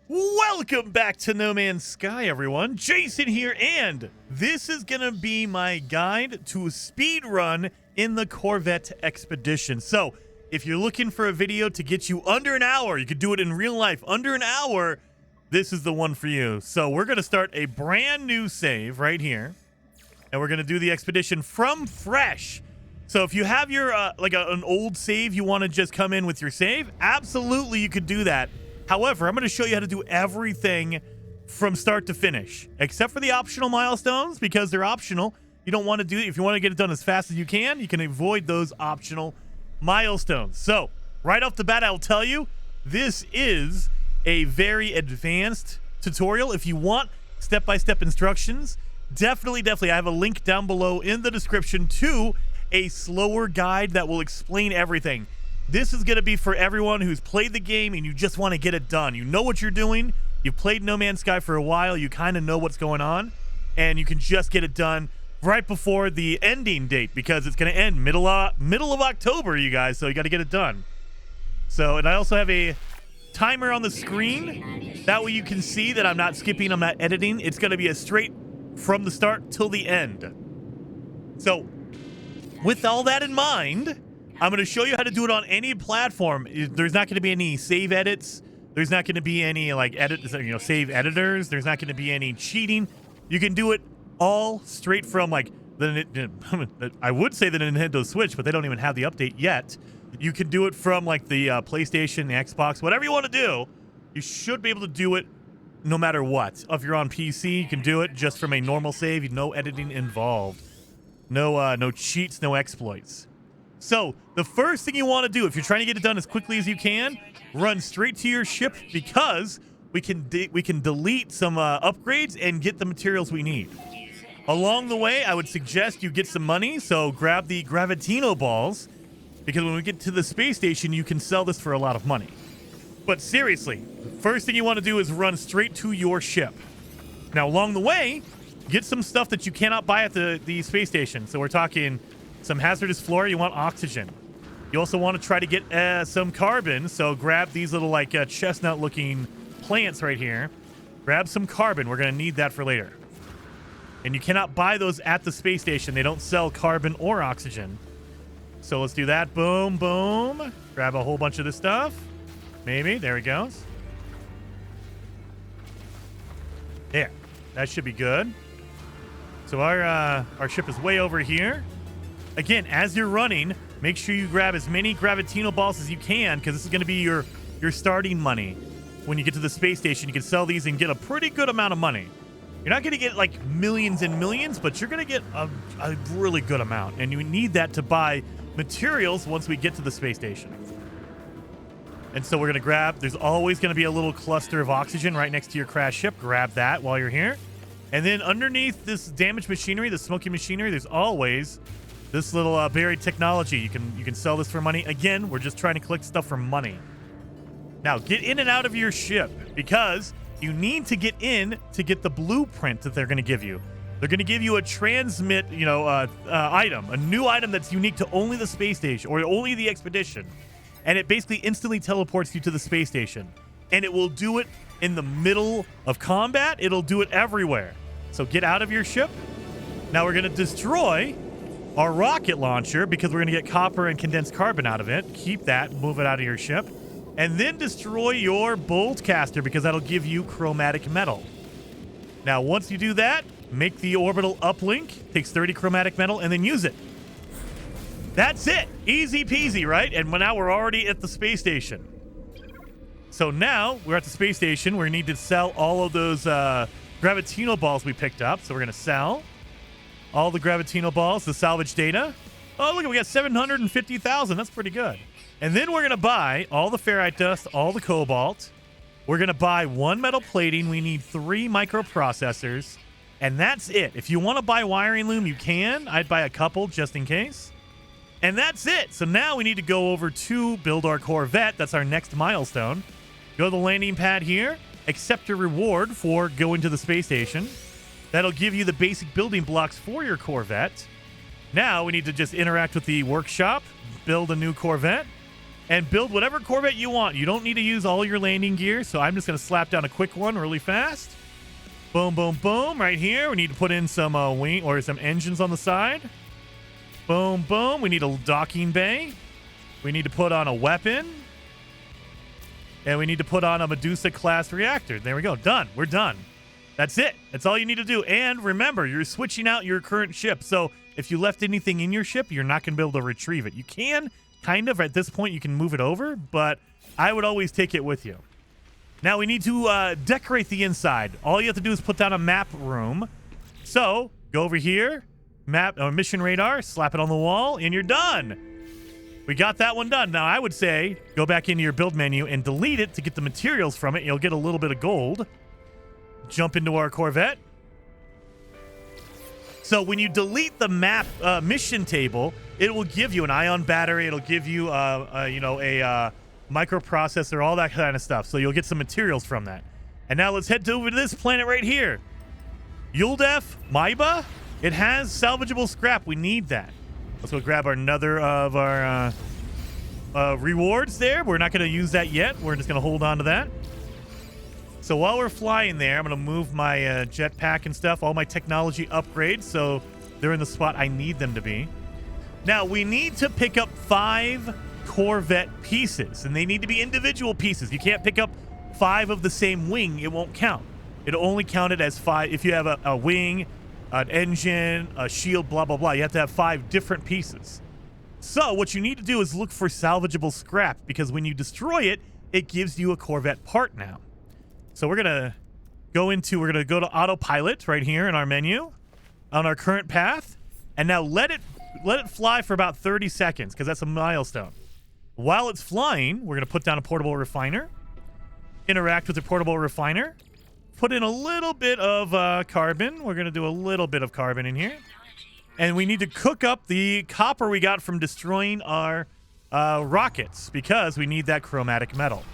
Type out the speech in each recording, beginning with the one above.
Welcome back to No Man's Sky, everyone. Jason here, and this is gonna be my guide to a speed run in the Corvette Expedition. So, if you're looking for a video to get you under an hour, you could do it in real life, under an hour, this is the one for you. So, we're gonna start a brand new save right here, and we're gonna do the expedition from fresh. So, if you have your, an old save, you wanna just come in with your save, absolutely you could do that. However, I'm going to show you how to do everything from start to finish, except for the optional milestones, because they're optional. You don't want to do it. If you want to get it done as fast as you can avoid those optional milestones. So, right off the bat, I'll tell you, this is a very advanced tutorial. If you want step-by-step instructions, definitely, I have a link down below in the description to a slower guide that will explain everything. This is going to be for everyone who's played the game and you just want to get it done. You know what you're doing. You've played No Man's Sky for a while. You kind of know what's going on. And you can just get it done right before the ending date, because it's going to end middle of October, you guys. So you got to get it done. So, and I also have a timer on the screen. That way you can see that I'm not skipping, I'm not editing. It's going to be a straight from the start till the end. So, with all that in mind, I'm going to show you how to do it on any platform. There's not going to be any save edits. There's not going to be any save editors. There's not going to be any cheating. You can do it all straight from I would say the Nintendo Switch, but they don't even have the update yet. You can do it from the PlayStation, the Xbox, whatever you want to do. You should be able to do it no matter what. If you're on PC, you can do it just from a normal save. No editing involved. No cheats, no exploits. So, the first thing you want to do, if you're trying to get it done as quickly as you can, run straight to your ship, because we can delete some upgrades and get the materials we need. Along the way, I would suggest you get some money, so grab the Gravitino balls, because when we get to the space station, you can sell this for a lot of money. But seriously, the first thing you want to do is run straight to your ship. Now, along the way, get some stuff that you cannot buy at the space station. So we're talking some hazardous flora. You want oxygen. You also want to try to get some carbon. So grab these little chestnut looking plants right here. Grab some carbon. We're going to need that for later. And you cannot buy those at the space station. They don't sell carbon or oxygen. So let's do that. Boom, boom. Grab a whole bunch of this stuff. Maybe. There it goes. There. That should be good. So our ship is way over here. Again, as you're running, make sure you grab as many Gravitino balls as you can, because this is going to be your starting money. When you get to the space station, you can sell these and get a pretty good amount of money. You're not going to get millions and millions, but you're going to get a really good amount. And you need that to buy materials once we get to the space station. And so we're going to grab, there's always going to be a little cluster of oxygen right next to your crashed ship. Grab that while you're here. And then underneath this damaged machinery, the smoky machinery, there's always this little buried technology. You can sell this for money. Again, we're just trying to collect stuff for money. Now, get in and out of your ship, because you need to get in to get the blueprint that they're going to give you. They're going to give you a transmit, item, a new item that's unique to only the space station or only the expedition. And it basically instantly teleports you to the space station. And it will do it in the middle of combat. It'll do it everywhere. So get out of your ship. Now we're going to destroy our rocket launcher, because we're going to get copper and condensed carbon out of it. Keep that, move it out of your ship. And then destroy your bolt caster, because that'll give you chromatic metal. Now, once you do that, make the orbital uplink, takes 30 chromatic metal, and then use it. That's it. Easy peasy, right? And now we're already at the space station. So now we're at the space station. We need to sell all of those Gravitino balls we picked up. So we're going to sell all the Gravitino balls, the salvage data. Oh, look, we got 750,000. That's pretty good. And then we're going to buy all the ferrite dust, all the cobalt. We're going to buy 1 metal plating. We need 3 microprocessors. And that's it. If you want to buy wiring loom, you can. I'd buy a couple just in case. And that's it. So now we need to go over to build our Corvette. That's our next milestone. Go to the landing pad here. Accept your reward for going to the space station. That'll give you the basic building blocks for your Corvette. Now we need to just interact with the workshop, build a new Corvette. and build whatever Corvette you want. You don't need to use all your landing gear, so I'm just going to slap down a quick one really fast. Boom, boom, boom. Right here, we need to put in some wing or some engines on the side. Boom, boom. We need a docking bay. We need to put on a weapon. And we need to put on a Medusa-class reactor. There we go. Done. We're done. That's it. That's all you need to do. And remember, you're switching out your current ship. So if you left anything in your ship, you're not going to be able to retrieve it. You can, kind of, at this point, you can move it over, but I would always take it with you. Now, we need to decorate the inside. All you have to do is put down a map room. So go over here, map or mission radar, slap it on the wall, and you're done. We got that one done. Now, I would say go back into your build menu and delete it to get the materials from it. You'll get a little bit of gold. Jump into our Corvette. So when you delete the map mission table, it will give you an ion battery. It'll give you, a microprocessor, all that kind of stuff. So you'll get some materials from that. And now let's head over to this planet right here. Yuldef Maiba. It has salvageable scrap. We need that. Let's go grab another of our rewards there. We're not going to use that yet. We're just going to hold on to that. So while we're flying there, I'm going to move my jetpack and stuff, all my technology upgrades, so they're in the spot I need them to be. Now, we need to pick up 5 Corvette pieces, and they need to be individual pieces. You can't pick up 5 of the same wing. It won't count. It'll only count it as 5 if you have a wing, an engine, a shield, blah, blah, blah. You have to have 5 different pieces. So what you need to do is look for salvageable scrap, because when you destroy it, it gives you a Corvette part now. So we're going to go to autopilot right here in our menu on our current path. And now let it fly for about 30 seconds, because that's a milestone. While it's flying, we're going to put down a portable refiner, interact with the portable refiner, put in a little bit of carbon. We're going to do a little bit of carbon in here. And we need to cook up the copper we got from destroying our rockets, because we need that chromatic metal.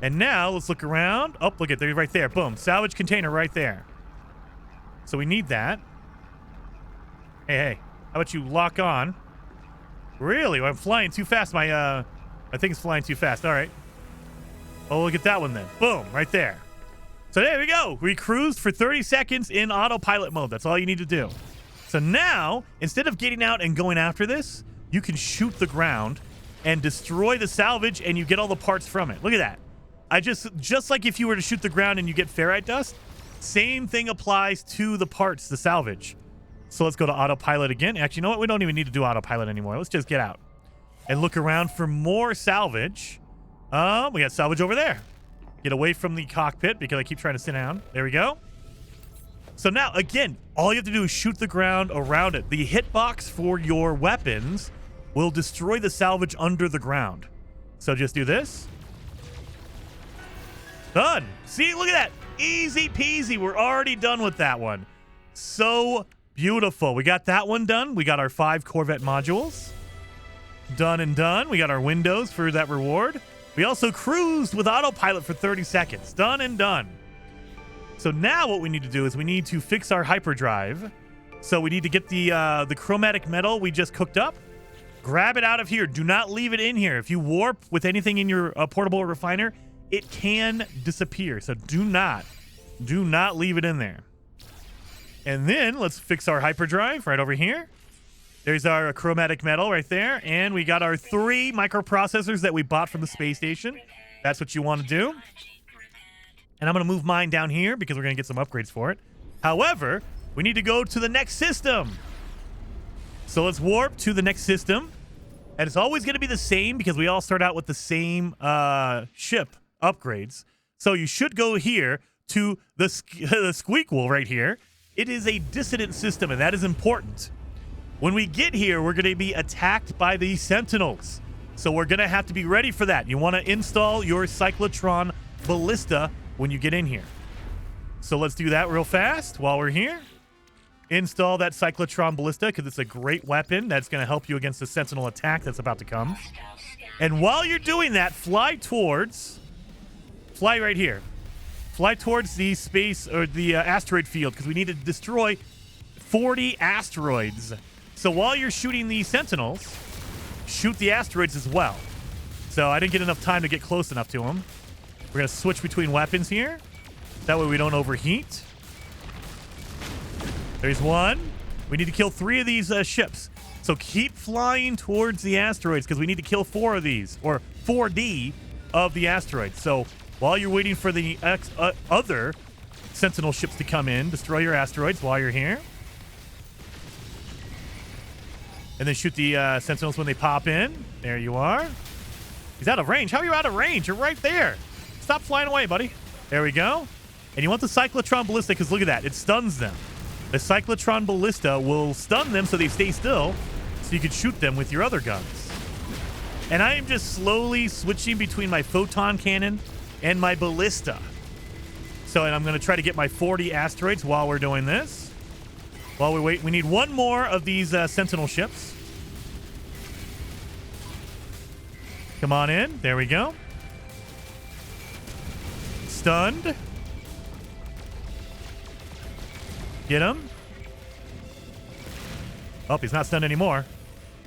And now let's look around. Oh, look at there, right there. Boom. Salvage container right there. So we need that. Hey. How about you lock on? Really? I'm flying too fast. My thing's flying too fast. All right. Oh, look at that one then. Boom. Right there. So there we go. We cruised for 30 seconds in autopilot mode. That's all you need to do. So now, instead of getting out and going after this, you can shoot the ground and destroy the salvage, and you get all the parts from it. Look at that. Just like if you were to shoot the ground and you get ferrite dust, same thing applies to the parts, the salvage. So let's go to autopilot again. Actually, you know what? We don't even need to do autopilot anymore. Let's just get out and look around for more salvage. We got salvage over there. Get away from the cockpit because I keep trying to sit down. There we go. So now, again, all you have to do is shoot the ground around it. The hitbox for your weapons will destroy the salvage under the ground. So just do this. Done. See, look at that. Easy peasy. We're already done with that one. So beautiful. We got that one done. We got our 5 Corvette modules. Done and done. We got our windows for that reward. We also cruised with autopilot for 30 seconds. Done and done. So now what we need to do is we need to fix our hyperdrive. So we need to get the chromatic metal we just cooked up. Grab it out of here. Do not leave it in here. If you warp with anything in your portable refiner, it can disappear. So do not leave it in there. And then let's fix our hyperdrive right over here. There's our chromatic metal right there. And we got our 3 microprocessors that we bought from the space station. That's what you want to do. And I'm going to move mine down here because we're going to get some upgrades for it. However, we need to go to the next system. So let's warp to the next system. And it's always going to be the same because we all start out with the same ship upgrades. So you should go here to the Squeakquel right here. It is a dissident system, and that is important. When we get here, we're going to be attacked by the Sentinels. So we're going to have to be ready for that. You want to install your cyclotron ballista when you get in here. So let's do that real fast while we're here. Install that cyclotron ballista because it's a great weapon that's going to help you against the Sentinel attack that's about to come. And while you're doing that, fly right here. Fly towards the space or the asteroid field because we need to destroy 40 asteroids. So while you're shooting the Sentinels, shoot the asteroids as well. So I didn't get enough time to get close enough to him. We're going to switch between weapons here. That way we don't overheat. There's one. We need to kill 3 of these ships. So keep flying towards the asteroids because we need to kill 4 of these, or 4D of the asteroids. So while you're waiting for the other Sentinel ships to come in, destroy your asteroids while you're here. And then shoot the Sentinels when they pop in. There you are. He's out of range. How are you out of range? You're right there. Stop flying away, buddy. There we go. And you want the Cyclotron Ballista because look at that. It stuns them. The Cyclotron Ballista will stun them so they stay still so you can shoot them with your other guns. And I am just slowly switching between my Photon Cannon and my Ballista. So, and I'm going to try to get my 40 asteroids while we're doing this. While we wait, we need 1 more of these Sentinel ships. Come on in. There we go. Stunned. Get him. Oh, he's not stunned anymore.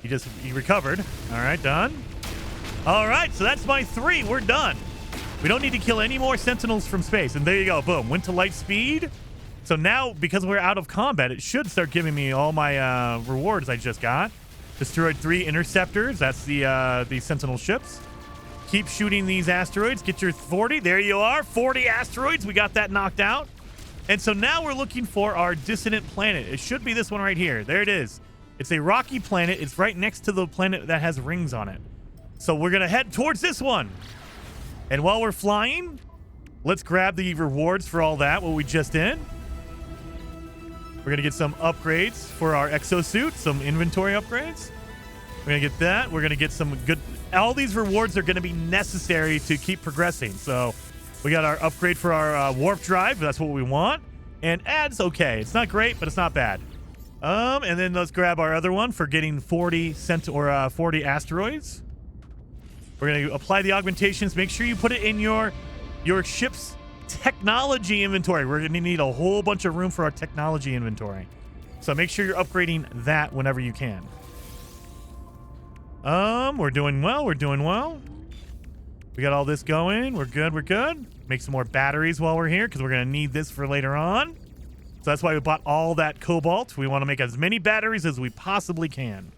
He recovered. All right, done. All right, so that's my 3. We're done. We don't need to kill any more Sentinels from space. And there you go. Boom. Went to light speed. So now, because we're out of combat, it should start giving me all my rewards I just got. Destroyed 3 interceptors. That's the Sentinel ships. Keep shooting these asteroids. Get your 40. There you are. 40 asteroids. We got that knocked out. And so now we're looking for our dissonant planet. It should be this one right here. There it is. It's a rocky planet. It's right next to the planet that has rings on it. So we're going to head towards this one. And while we're flying, let's grab the rewards for all that, what we just did. We're going to get some upgrades for our exosuit, some inventory upgrades. We're going to get that. We're going to get some good... All these rewards are going to be necessary to keep progressing. So we got our upgrade for our warp drive. That's what we want. And adds okay. It's not great, but it's not bad. And then let's grab our other one for getting 40 asteroids. We're going to apply the augmentations. Make sure you put it in your ship's technology inventory. We're going to need a whole bunch of room for our technology inventory. So make sure you're upgrading that whenever you can. We're doing well. We're doing well. We got all this going. We're good. We're good. Make some more batteries while we're here because we're going to need this for later on. So that's why we bought all that cobalt. We want to make as many batteries as we possibly can.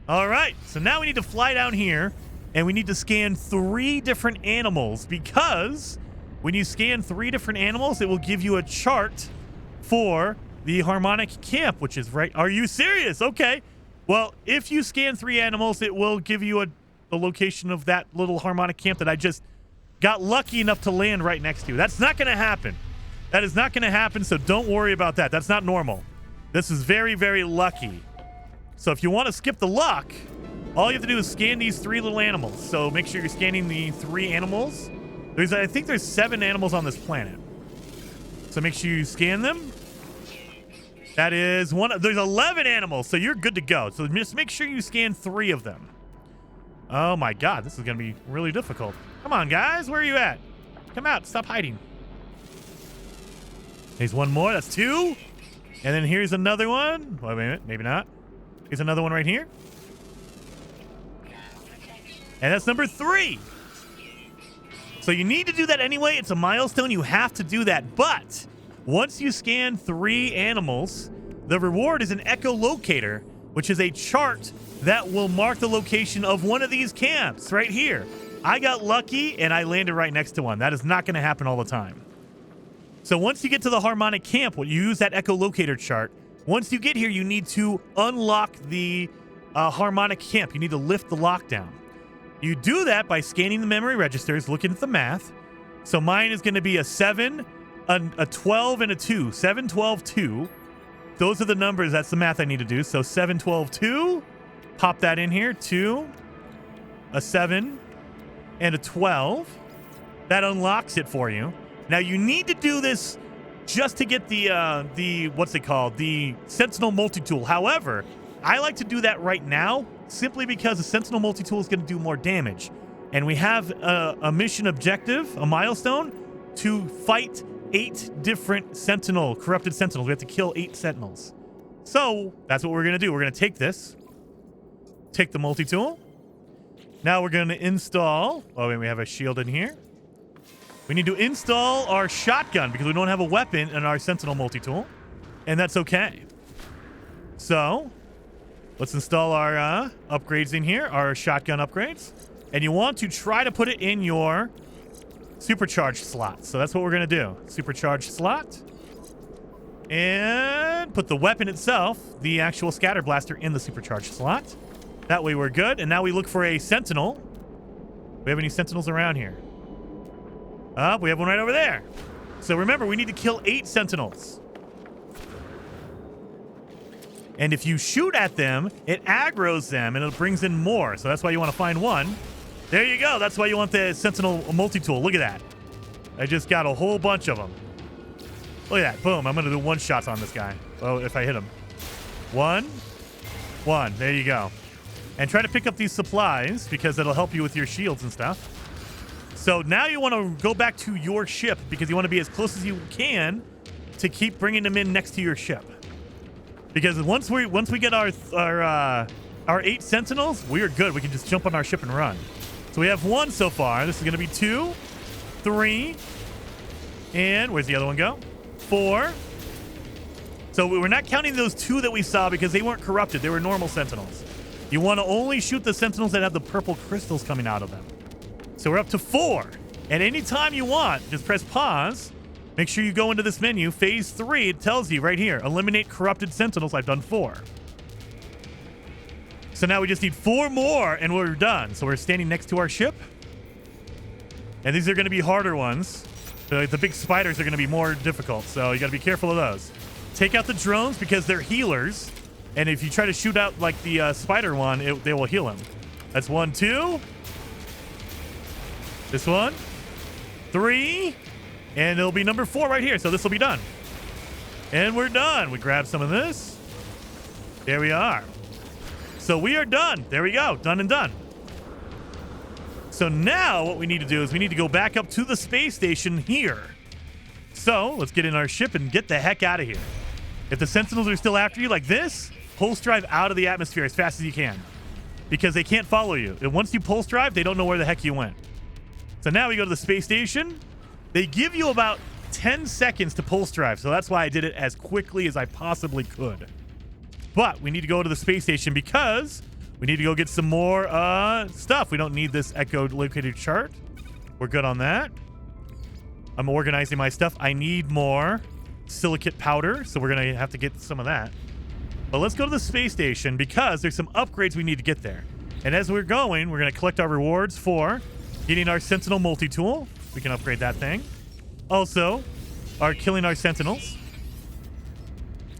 All right. So now we need to fly down here and we need to scan 3 different animals because when you scan 3 different animals, it will give you a chart for the harmonic camp, which is right. Are you serious? Okay. Well, if you scan 3 animals, it will give you the location of that little harmonic camp that I just got lucky enough to land right next to. That's not going to happen. That is not going to happen, so don't worry about that. That's not normal. This is very, very lucky. So if you want to skip the luck, all you have to do is scan these 3 little animals. So make sure you're scanning the 3 animals. I think there's 7 animals on this planet. So make sure you scan them. That is one. There's 11 animals, so you're good to go. So just make sure you scan 3 of them. Oh my God, this is going to be really difficult. Come on, guys. Where are you at? Come out. Stop hiding. There's 1 more. That's 2. And then here's another one. Wait a minute. Maybe not. Here's another one right here. And that's number 3. So you need to do that anyway. It's a milestone. You have to do that. But once you scan 3 animals, the reward is an echolocator, which is a chart that will mark the location of one of these camps right here. I got lucky and I landed right next to one. That is not going to happen all the time. So once you get to the harmonic camp, when you use that echolocator chart, once you get here, you need to unlock the harmonic camp. You need to lift the lockdown. You do that by scanning the memory registers, looking at the math. So mine is going to be a 7, a 12, and a 2. 7, 12, 2. Those are the numbers. That's the math I need to do. So 7, 12, 2. Pop that in here. 2, a 7, and a 12. That unlocks it for you. Now you need to do this just to get the what's it called? The Sentinel multi-tool. However, I like to do that right now simply because the Sentinel multi-tool is going to do more damage. And we have a mission objective, a milestone, to fight 8 different corrupted Sentinels. We have to kill 8 Sentinels. So that's what we're going to do. We're going to take this, take the multi-tool, Now we're going to install... Oh, wait, we have a shield in here. We need to install our shotgun because we don't have a weapon in our Sentinel multi-tool. And that's okay. So, let's install our upgrades in here, our shotgun upgrades. And you want to try to put it in your supercharged slot. So that's what we're going to do. Supercharged slot. And put the weapon itself, the actual scatter blaster, in the supercharged slot. That way we're good. And now we look for a sentinel. Do we have any sentinels around here? We have one right over there. So remember, we need to kill 8 sentinels. And if you shoot at them, it aggroes them and it brings in more. So that's why you want to find one. There you go. That's why you want the sentinel multi-tool. Look at that. I just got a whole bunch of them. Look at that. Boom. I'm going to do 1 shots on this guy. Oh, if I hit him. 1. There you go. And try to pick up these supplies because it'll help you with your shields and stuff. So now you want to go back to your ship because you want to be as close as you can to keep bringing them in next to your ship. Because once we get our 8 sentinels, we are good. We can just jump on our ship and run. So we have 1 so far. This is going to be 2, 3, and where's the other one go? 4. So we're not counting those 2 that we saw because they weren't corrupted. They were normal sentinels. You want to only shoot the sentinels that have the purple crystals coming out of them. So we're up to 4. And anytime you want, just press pause. Make sure you go into this menu. Phase 3, it tells you right here. Eliminate corrupted sentinels. I've done 4. So now we just need 4 more and we're done. So we're standing next to our ship. And these are going to be harder ones. The big spiders are going to be more difficult. So you got to be careful of those. Take out the drones because they're healers. And if you try to shoot out like the spider one, they will heal him. That's 1, 2. This 1, 3, and it'll be number 4 right here. So this will be done. And we're done. We grab some of this. There we are. So we are done. There we go. Done and done. So now what we need to do is we need to go back up to the space station here. So let's get in our ship and get the heck out of here. If the sentinels are still after you like this, pulse drive out of the atmosphere as fast as you can. Because they can't follow you. And once you pulse drive, they don't know where the heck you went. So now we go to the space station. They give you about 10 seconds to pulse drive. So that's why I did it as quickly as I possibly could. But we need to go to the space station because we need to go get some more stuff. We don't need this echo located chart. We're good on that. I'm organizing my stuff. I need more silicate powder. So we're going to have to get some of that. But let's go to the space station because there's some upgrades we need to get there. And as we're going, we're going to collect our rewards for getting our Sentinel multi-tool. We can upgrade that thing. Also, are killing our Sentinels.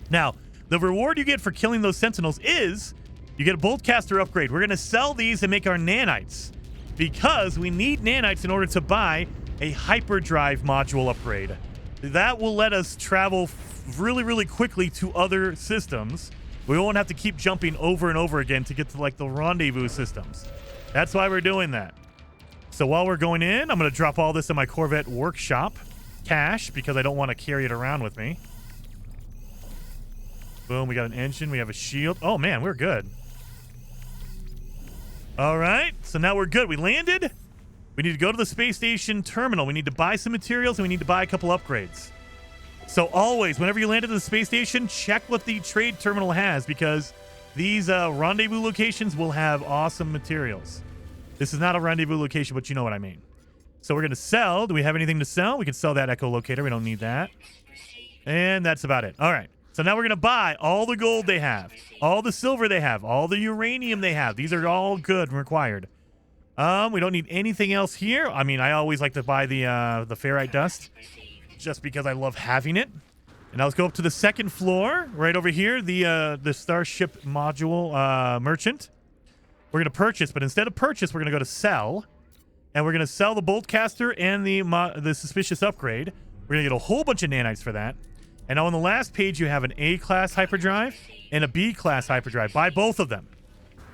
Now, the reward you get for killing those Sentinels is you get a Boltcaster upgrade. We're going to sell these and make our nanites because we need nanites in order to buy a hyperdrive module upgrade. That will let us travel really, really quickly to other systems. We won't have to keep jumping over and over again to get to like the rendezvous systems. That's why we're doing that. So while we're going in, I'm going to drop all this in my Corvette workshop cache because I don't want to carry it around with me. Boom, we got an engine. We have a shield. Oh, man, we're good. All right, so now we're good. We landed. We need to go to the space station terminal. We need to buy some materials, and we need to buy a couple upgrades. So always, whenever you land at the space station, check what the trade terminal has because these rendezvous locations will have awesome materials. This is not a rendezvous location, but you know what I mean. So we're going to sell. Do we have anything to sell? We can sell that echolocator. We don't need that. And that's about it. All right. So now we're going to buy all the gold they have, all the silver they have, all the uranium they have. These are all good and required. We don't need anything else here. I mean, I always like to buy the ferrite dust just because I love having it. And now let's go up to the second floor right over here, the Starship module merchant. We're going to purchase, but instead of purchase, we're going to go to sell. And we're going to sell the Boltcaster and the suspicious upgrade. We're going to get a whole bunch of nanites for that. And now on the last page, you have an A-class hyperdrive and a B-class hyperdrive. Buy both of them.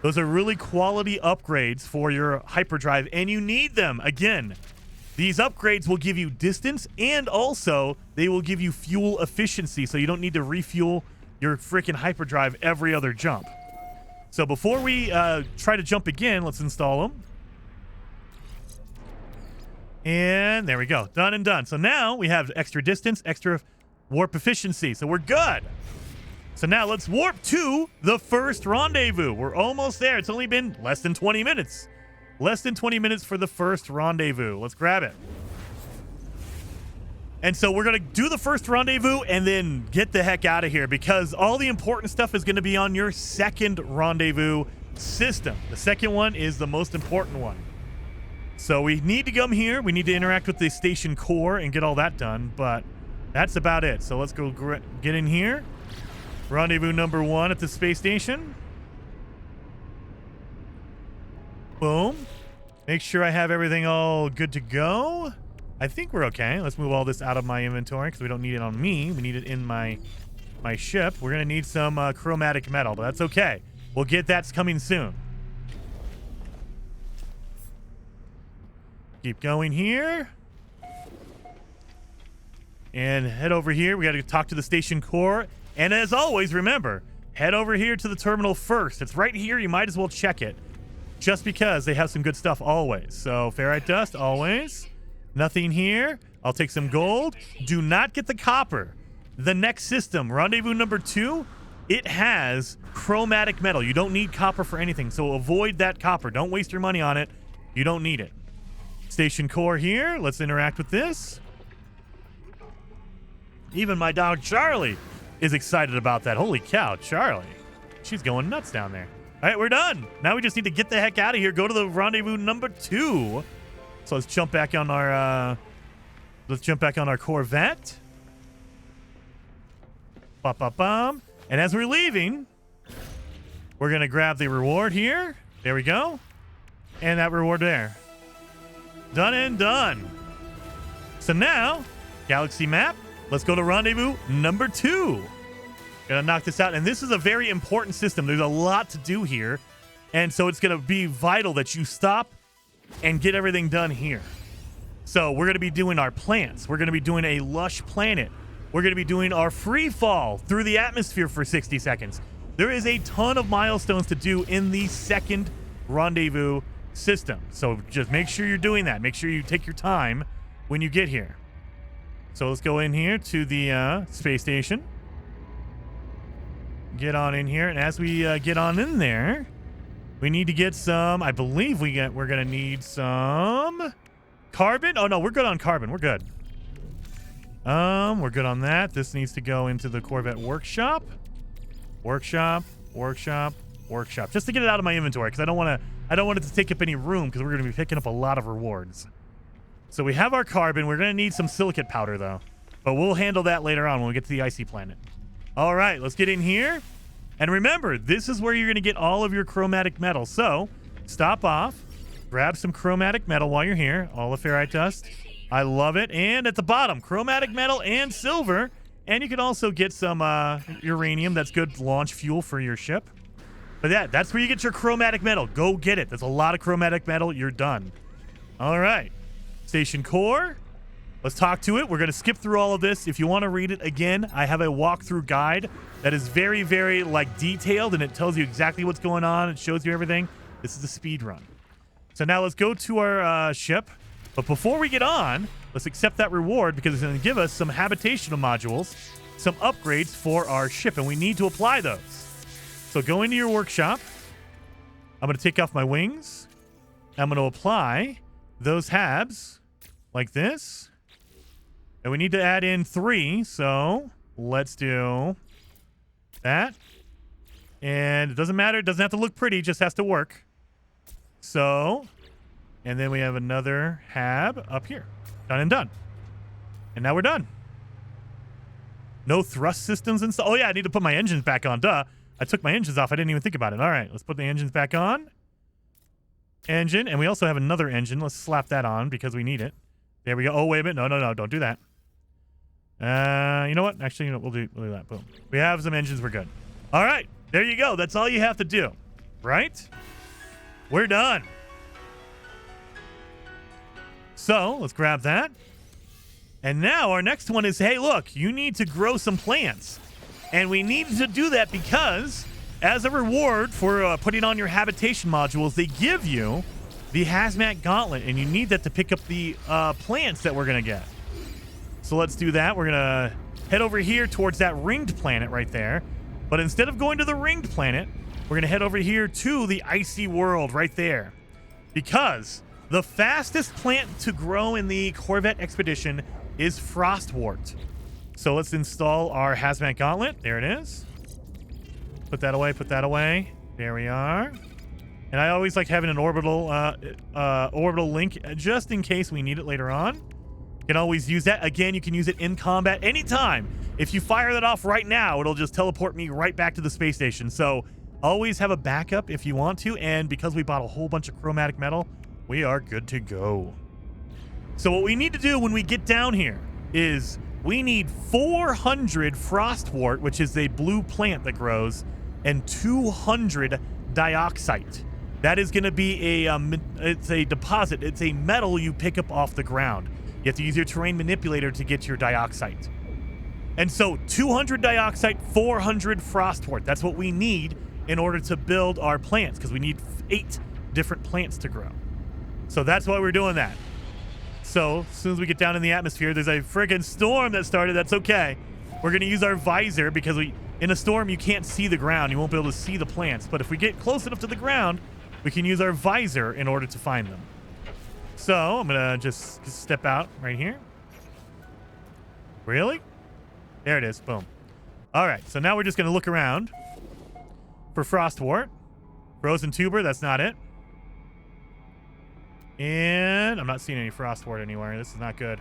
Those are really quality upgrades for your hyperdrive, and you need them. Again, these upgrades will give you distance, and also they will give you fuel efficiency, so you don't need to refuel your freaking hyperdrive every other jump. So before we try to jump again, let's install them. And there we go. Done and done. So now we have extra distance, extra warp efficiency. So we're good. So now let's warp to the first rendezvous. We're almost there. It's only been less than 20 minutes. Less than 20 minutes for the first rendezvous. Let's grab it. And so we're going to do the first rendezvous and then get the heck out of here because all the important stuff is going to be on your second rendezvous system. The second one is the most important one. So we need to come here. We need to interact with the station core and get all that done, but that's about it. So let's go get in here. Rendezvous number 1 at the space station. Boom. Make sure I have everything all good to go. I think we're okay. Let's move all this out of my inventory because we don't need it on me. We need it in my ship. We're going to need some chromatic metal, but that's okay. We'll get that's coming soon. Keep going here. And head over here. We got to talk to the station core. And as always, remember, head over here to the terminal first. It's right here. You might as well check it. Just because they have some good stuff always. So ferrite dust, always. Nothing here. I'll take some gold. Do not get the copper. The next system, rendezvous number 2, it has chromatic metal. You don't need copper for anything, so avoid that copper. Don't waste your money on it. You don't need it. Station core here. Let's interact with this. Even my dog Charlie is excited about that. Holy cow, Charlie. She's going nuts down there. All right, we're done. Now we just need to get the heck out of here. Go to the rendezvous number 2. So let's jump back on our Corvette. Ba-ba-bum. And as we're leaving, we're going to grab the reward here. There we go. And that reward there. Done and done. So now, galaxy map. Let's go to rendezvous number 2. Gonna knock this out. And this is a very important system. There's a lot to do here. And so it's going to be vital that you stop and get everything done here. So we're going to be doing our plants. We're going to be doing a lush planet. We're going to be doing our free fall through the atmosphere for 60 seconds. There is a ton of milestones to do in the second rendezvous system. So just make sure you're doing that. Make sure you take your time when you get here. So let's go in here to the space station. Get on in here. And as we get on in there, we need to get some, I believe we're going to need some carbon. Oh, no, we're good on carbon. We're good. We're good on that. This needs to go into the Corvette workshop. Workshop. Just to get it out of my inventory because I don't want it to take up any room because we're going to be picking up a lot of rewards. So we have our carbon. We're going to need some silicate powder, though. But we'll handle that later on when we get to the icy planet. All right, let's get in here. And remember, this is where you're going to get all of your chromatic metal. So stop off, grab some chromatic metal while you're here. All the ferrite dust. I love it. And at the bottom, chromatic metal and silver. And you can also get some uranium. That's good launch fuel for your ship. But that's where you get your chromatic metal. Go get it. There's a lot of chromatic metal. You're done. All right. Station core. Let's talk to it. We're going to skip through all of this. If you want to read it again, I have a walkthrough guide that is very, very detailed, and it tells you exactly what's going on. It shows you everything. This is a speed run. So now let's go to our ship. But before we get on, let's accept that reward because it's going to give us some habitational modules, some upgrades for our ship, and we need to apply those. So go into your workshop. I'm going to take off my wings. I'm going to apply those habs like this. And we need to add in 3, so let's do that. And it doesn't matter. It doesn't have to look pretty. It just has to work. So, and then we have another hab up here. Done and done. And now we're done. No thrust systems and stuff. Oh, yeah, I need to put my engines back on. Duh. I took my engines off. I didn't even think about it. All right, let's put the engines back on. Engine. And we also have another engine. Let's slap that on because we need it. There we go. Oh, wait a minute. No. Don't do that. You know what? Actually, we'll do that. Boom. We have some engines. We're good. All right. There you go. That's all you have to do. Right? We're done. So let's grab that. And now our next one is, hey, look, you need to grow some plants. And we need to do that because as a reward for putting on your habitation modules, they give you the hazmat gauntlet, and you need that to pick up the plants that we're going to get. So let's do that. We're going to head over here towards that ringed planet right there. But instead of going to the ringed planet, we're going to head over here to the icy world right there. Because the fastest plant to grow in the Corvette Expedition is frostwort. So let's install our hazmat gauntlet. There it is. Put that away, put that away. There we are. And I always like having an orbital link just in case we need it later on. You can always use that. Again, you can use it in combat anytime. If you fire that off right now, it'll just teleport me right back to the space station. So always have a backup if you want to. And because we bought a whole bunch of chromatic metal, we are good to go. So what we need to do when we get down here is we need 400 frostwort, which is a blue plant that grows, and 200 dioxite. That is going to be it's a deposit. It's a metal you pick up off the ground. You have to use your terrain manipulator to get your dioxite. And so 200 dioxite, 400 frostwort. That's what we need in order to build our plants, because we need 8 different plants to grow. So that's why we're doing that. So as soon as we get down in the atmosphere, there's a friggin' storm that started. That's okay. We're going to use our visor because in a storm, you can't see the ground. You won't be able to see the plants. But if we get close enough to the ground, we can use our visor in order to find them. So I'm going to just step out right here. Really? There it is. Boom. All right. So now we're just going to look around for frostwort. Frozen tuber. That's not it. And I'm not seeing any frostwort anywhere. This is not good.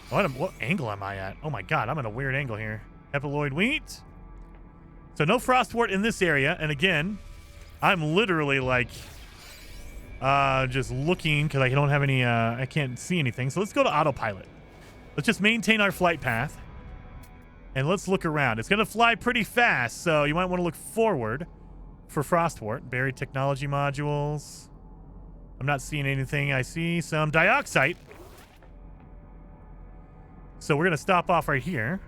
What angle am I at? Oh my god, I'm at a weird angle here. Epilloid wheat. So no frostwort in this area. And again, I'm literally like just looking because I don't have any I can't see anything. So let's go to autopilot. Let's just maintain our flight path. And let's look around. It's gonna fly pretty fast, so you might want to look forward for frostwort. Buried technology modules. I'm not seeing anything. I see some dioxite. So we're going to stop off right here.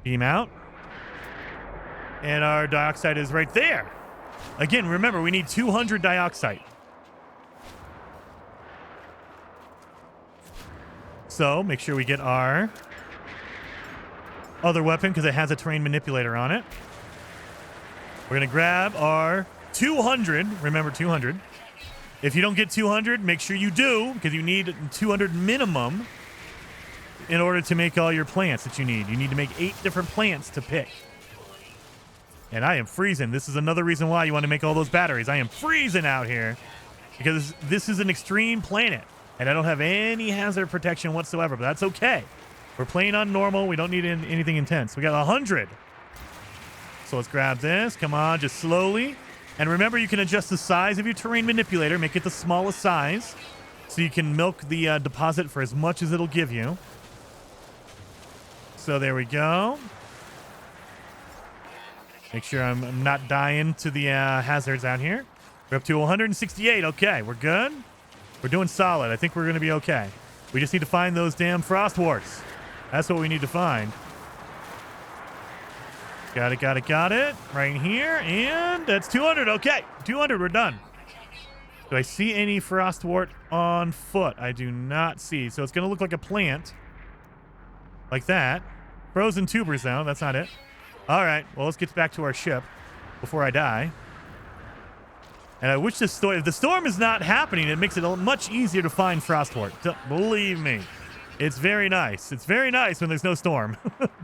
Beam out. And our dioxide is right there. Again, remember, we need 200 dioxite. So make sure we get our other weapon because it has a terrain manipulator on it. We're going to grab our 200. Remember, 200. If you don't get 200, make sure you do, because you need 200 minimum in order to make all your plants that you need. You need to make 8 different plants to pick. And I am freezing. This is another reason why you want to make all those batteries. I am freezing out here because this is an extreme planet, and I don't have any hazard protection whatsoever, but that's okay. We're playing on normal. We don't need anything intense. We got 100. So let's grab this. Come on, just slowly. And remember, you can adjust the size of your terrain manipulator, make it the smallest size, so you can milk the deposit for as much as it'll give you. So there we go. Make sure I'm not dying to the hazards out here. We're up to 168. Okay, we're good. We're doing solid. I think we're going to be okay. We just need to find those damn frostworts. That's what we need to find. Got it. Right here. And that's 200. Okay, 200. We're done. Do I see any frostwort on foot? I do not see. So it's going to look like a plant. Like that. Frozen tubers, though. That's not it. All right. Well, let's get back to our ship before I die. And I wish if the storm is not happening, it makes it much easier to find frostwort. Believe me. It's very nice. It's very nice when there's no storm.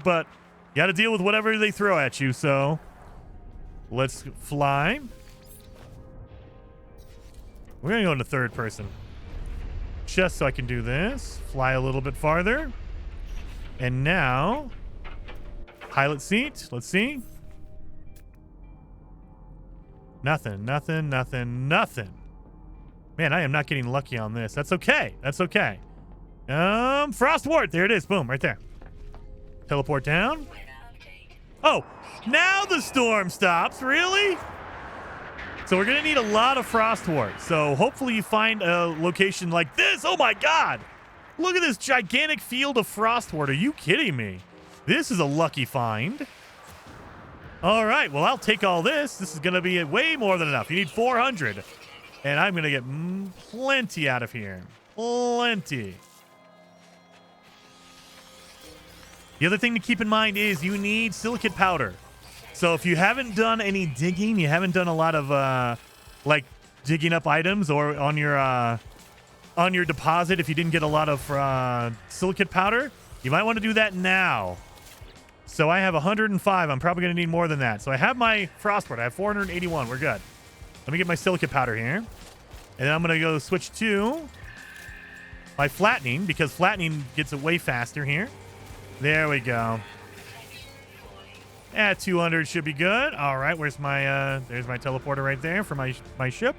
But you got to deal with whatever they throw at you, so let's fly. We're going to go into third person. Just so I can do this. Fly a little bit farther. And now, pilot seat. Let's see. Nothing. Man, I am not getting lucky on this. That's okay. Frostwort. There it is. Boom, right there. Teleport down. Oh, now the storm stops. Really? So we're going to need a lot of frostwort. So hopefully you find a location like this. Oh, my God. Look at this gigantic field of frostwort. Are you kidding me? This is a lucky find. All right. Well, I'll take all this. This is going to be way more than enough. You need 400. And I'm going to get plenty out of here. Plenty. The other thing to keep in mind is you need silicate powder. So if you haven't done any digging, you haven't done a lot of like digging up items or on your deposit, if you didn't get a lot of silicate powder, you might want to do that now. So I have 105. I'm probably going to need more than that. So I have my frostboard. I have 481. We're good. Let me get my silicate powder here. And then I'm going to go switch to my flattening, because flattening gets it way faster here. There we go. Yeah, 200 should be good. All right, where's my there's my teleporter right there for my ship.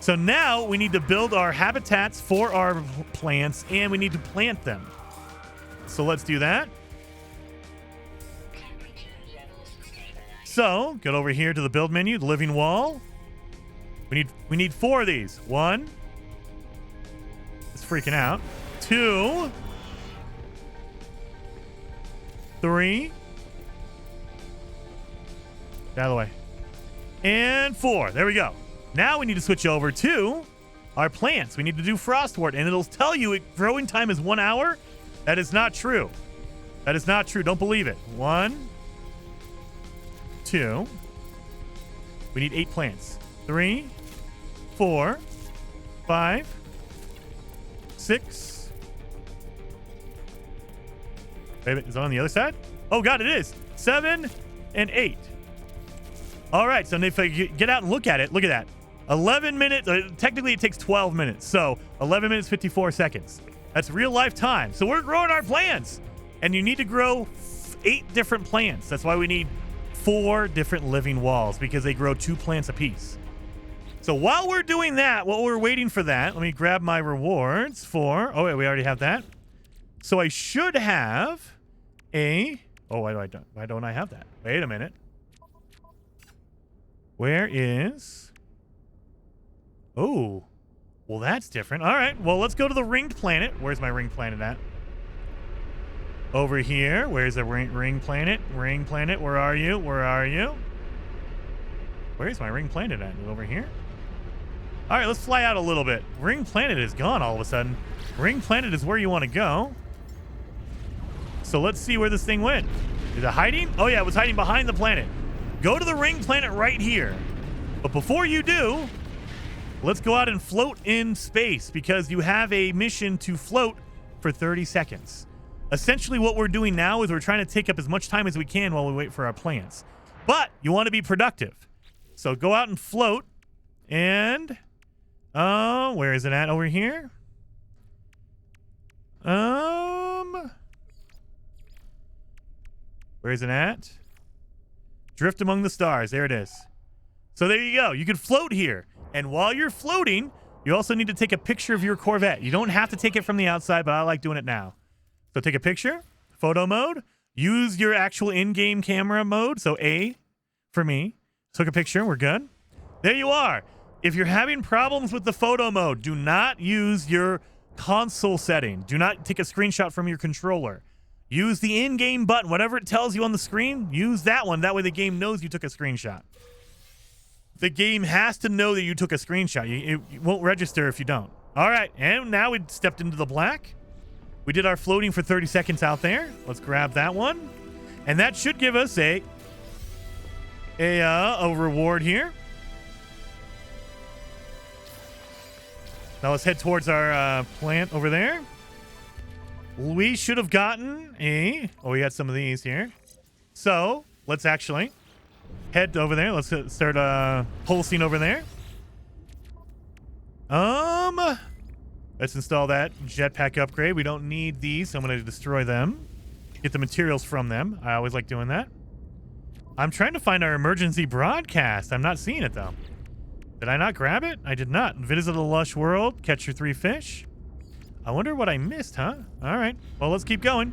So now we need to build our habitats for our plants, and we need to plant them. So let's do that. So get over here to the build menu, the living wall. We need 4 of these. 1. It's freaking out. 2. 3. Out of the way. And 4. There we go. Now we need to switch over to our plants. We need to do frostwort, and it'll tell you growing time is 1 hour. That is not true. That is not true. Don't believe it. 1, 2. We need 8 plants. 3, 4, 5, 6. Wait, is it on the other side? Oh, God, it is. 7 and 8. All right, so if I get out and look at it, look at that. 11 minutes. Technically, it takes 12 minutes. So 11 minutes, 54 seconds. That's real life time. So we're growing our plants. And you need to grow 8 different plants. That's why we need 4 different living walls, because they grow 2 plants apiece. So while we're doing that, while we're waiting for that, let me grab my rewards for... Oh, wait, we already have that. So I should have a... Oh, why don't I have that? Wait a minute. Where is... Oh, well, that's different. All right, well, let's go to the ringed planet. Where's my ringed planet at? Over here. Where's the ring planet? Ring planet, where are you? Where are you? Where's my ring planet at? Over here? All right, let's fly out a little bit. Ring planet is gone all of a sudden. Ring planet is where you want to go. So let's see where this thing went. Is it hiding? Oh, yeah, it was hiding behind the planet. Go to the ring planet right here. But before you do... Let's go out and float in space, because you have a mission to float for 30 seconds. Essentially, what we're doing now is we're trying to take up as much time as we can while we wait for our plants. But you want to be productive. So go out and float. And, where is it at? Over here? Where is it at? Drift among the stars. There it is. So there you go. You can float here. And while you're floating, you also need to take a picture of your Corvette. You don't have to take it from the outside, but I like doing it now. So take a picture, photo mode, use your actual in-game camera mode. So A for me. Took a picture, we're good. There you are. If you're having problems with the photo mode, do not use your console setting. Do not take a screenshot from your controller. Use the in-game button. Whatever it tells you on the screen, use that one. That way the game knows you took a screenshot. The game has to know that you took a screenshot. It won't register if you don't. All right, and now we stepped into the black. We did our floating for 30 seconds out there. Let's grab that one. And that should give us a reward here. Now let's head towards our plant over there. We should have gotten a... Oh, we got some of these here. So let's actually... head over there. Let's start pulsing over there. Let's install that jetpack upgrade. We don't need these, so I'm going to destroy them. Get the materials from them. I always like doing that. I'm trying to find our emergency broadcast. I'm not seeing it, though. Did I not grab it? I did not. Visit the lush world. Catch your 3 fish. I wonder what I missed, huh? All right. Well, let's keep going.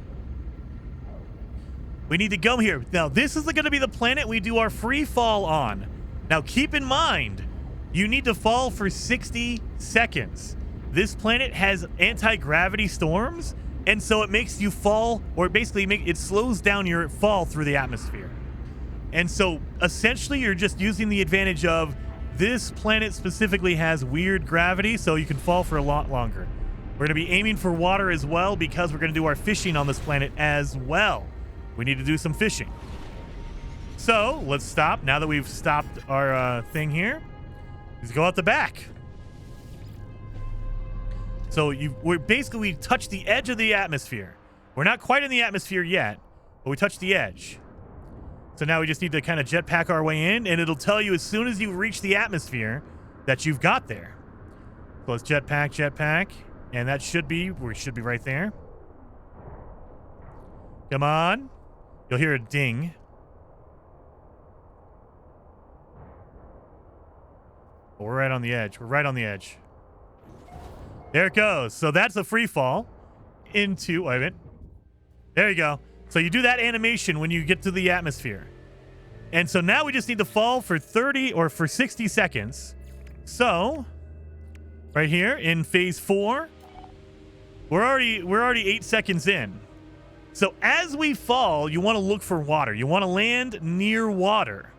We need to go here. Now, this is going to be the planet we do our free fall on. Now, keep in mind, you need to fall for 60 seconds. This planet has anti-gravity storms, and so it makes you fall, or basically it slows down your fall through the atmosphere. And so, essentially, you're just using the advantage of this planet specifically has weird gravity, so you can fall for a lot longer. We're going to be aiming for water as well because we're going to do our fishing on this planet as well. We need to do some fishing. So let's stop. Now that we've stopped our thing here, let's go out the back. So we touch the edge of the atmosphere. We're not quite in the atmosphere yet, but we touch the edge. So now we just need to kind of jetpack our way in, and it'll tell you as soon as you reach the atmosphere that you've got there. So let's jetpack, and that we should be right there. Come on. You'll hear a ding. Oh, we're right on the edge. We're right on the edge. There it goes. So that's a free fall into... Wait a minute. There you go. So you do that animation when you get to the atmosphere. And so now we just need to fall for 30 or for 60 seconds. So, right here in phase 4, we're already 8 seconds in. So as we fall, you want to look for water. You want to land near water.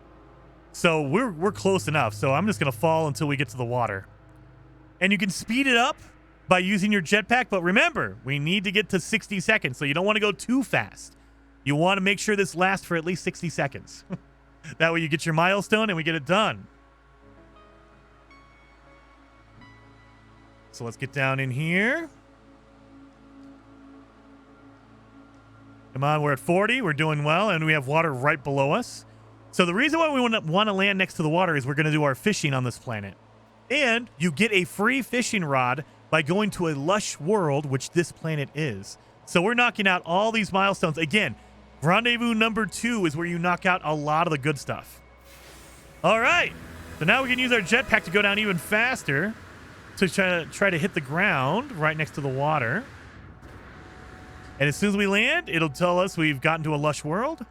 So we're close enough. So I'm just going to fall until we get to the water. And you can speed it up by using your jetpack. But remember, we need to get to 60 seconds. So you don't want to go too fast. You want to make sure this lasts for at least 60 seconds. That way you get your milestone and we get it done. So let's get down in here. Come on, we're at 40. We're doing well, and we have water right below us. So the reason why we want to land next to the water is we're going to do our fishing on this planet. And you get a free fishing rod by going to a lush world, which this planet is. So we're knocking out all these milestones. Again, rendezvous number 2 is where you knock out a lot of the good stuff. All right. So now we can use our jetpack to go down even faster to try to hit the ground right next to the water. And as soon as we land, it'll tell us we've gotten to a lush world.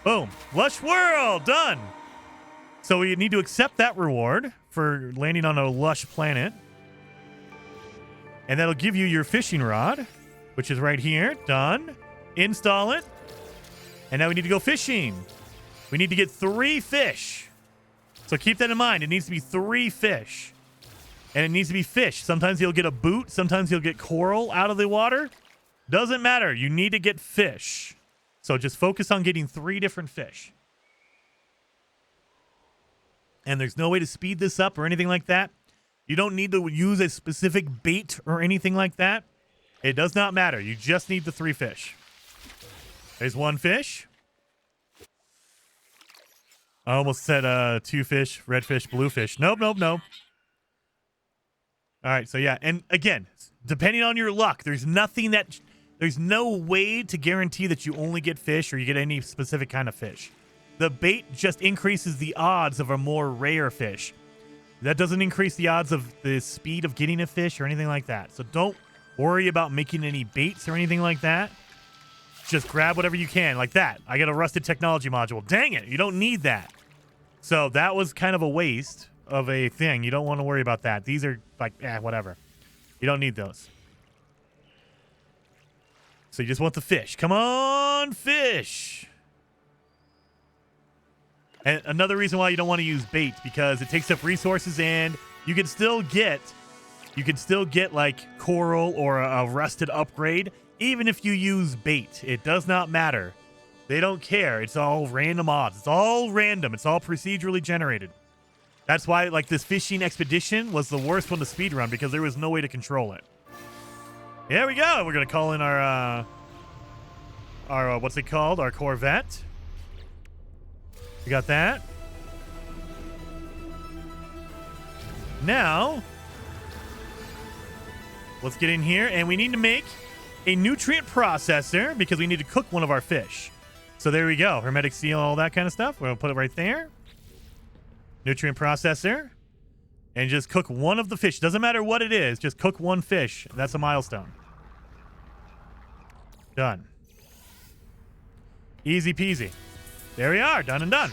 Boom. Lush world. Done. So we need to accept that reward for landing on a lush planet. And that'll give you your fishing rod, which is right here. Done. Install it. And now we need to go fishing. We need to get 3 fish. So keep that in mind. It needs to be 3 fish. And it needs to be fish. Sometimes you'll get a boot. Sometimes you'll get coral out of the water. Doesn't matter. You need to get fish. So just focus on getting 3 different fish. And there's no way to speed this up or anything like that. You don't need to use a specific bait or anything like that. It does not matter. You just need the 3 fish. There's 1 fish. I almost said 2 fish, red fish, blue fish. Nope. All right, so yeah, and again, depending on your luck, there's no way to guarantee that you only get fish or you get any specific kind of fish. The bait just increases the odds of a more rare fish. That doesn't increase the odds of the speed of getting a fish or anything like that. So don't worry about making any baits or anything like that. Just grab whatever you can, like that. I got a rusted technology module. Dang it, you don't need that. So that was kind of a waste of a thing. You don't want to worry about that. These are like, whatever. You don't need those. So you just want the fish. Come on, fish. And another reason why you don't want to use bait, because it takes up resources, and you can still get like coral or a rusted upgrade even if you use bait. It does not matter. They don't care. It's all random odds. It's all random. It's all procedurally generated. That's why, like, this fishing expedition was the worst one to speedrun, because there was no way to control it. Here we go. We're going to call in our what's it called? Our Corvette. We got that. Now, let's get in here, and we need to make a nutrient processor because we need to cook one of our fish. So there we go. Hermetic seal, all that kind of stuff. We're going to put it right there. Nutrient processor. And just cook one of the fish. Doesn't matter what it is. Just cook 1 fish. That's a milestone. Done. Easy peasy. There we are. Done and done.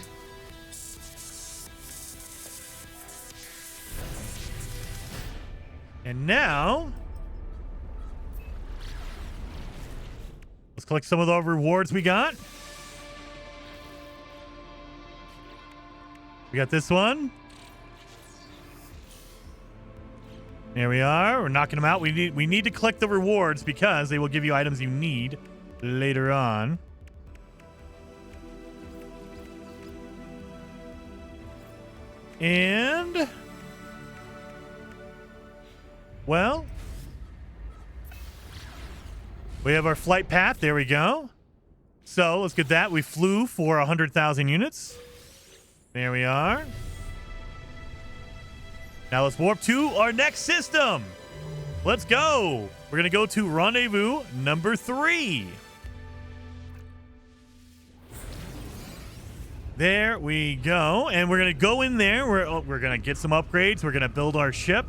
And now, let's collect some of the rewards we got. We got this one. There we are. We're knocking them out. We need to collect the rewards because they will give you items you need later on. And well, we have our flight path. There we go. So let's get that. We flew for 100,000 units. There we are. Now let's warp to our next system. Let's go. We're going to go to rendezvous number 3. There we go. And we're going to go in there. We're going to get some upgrades. We're going to build our ship.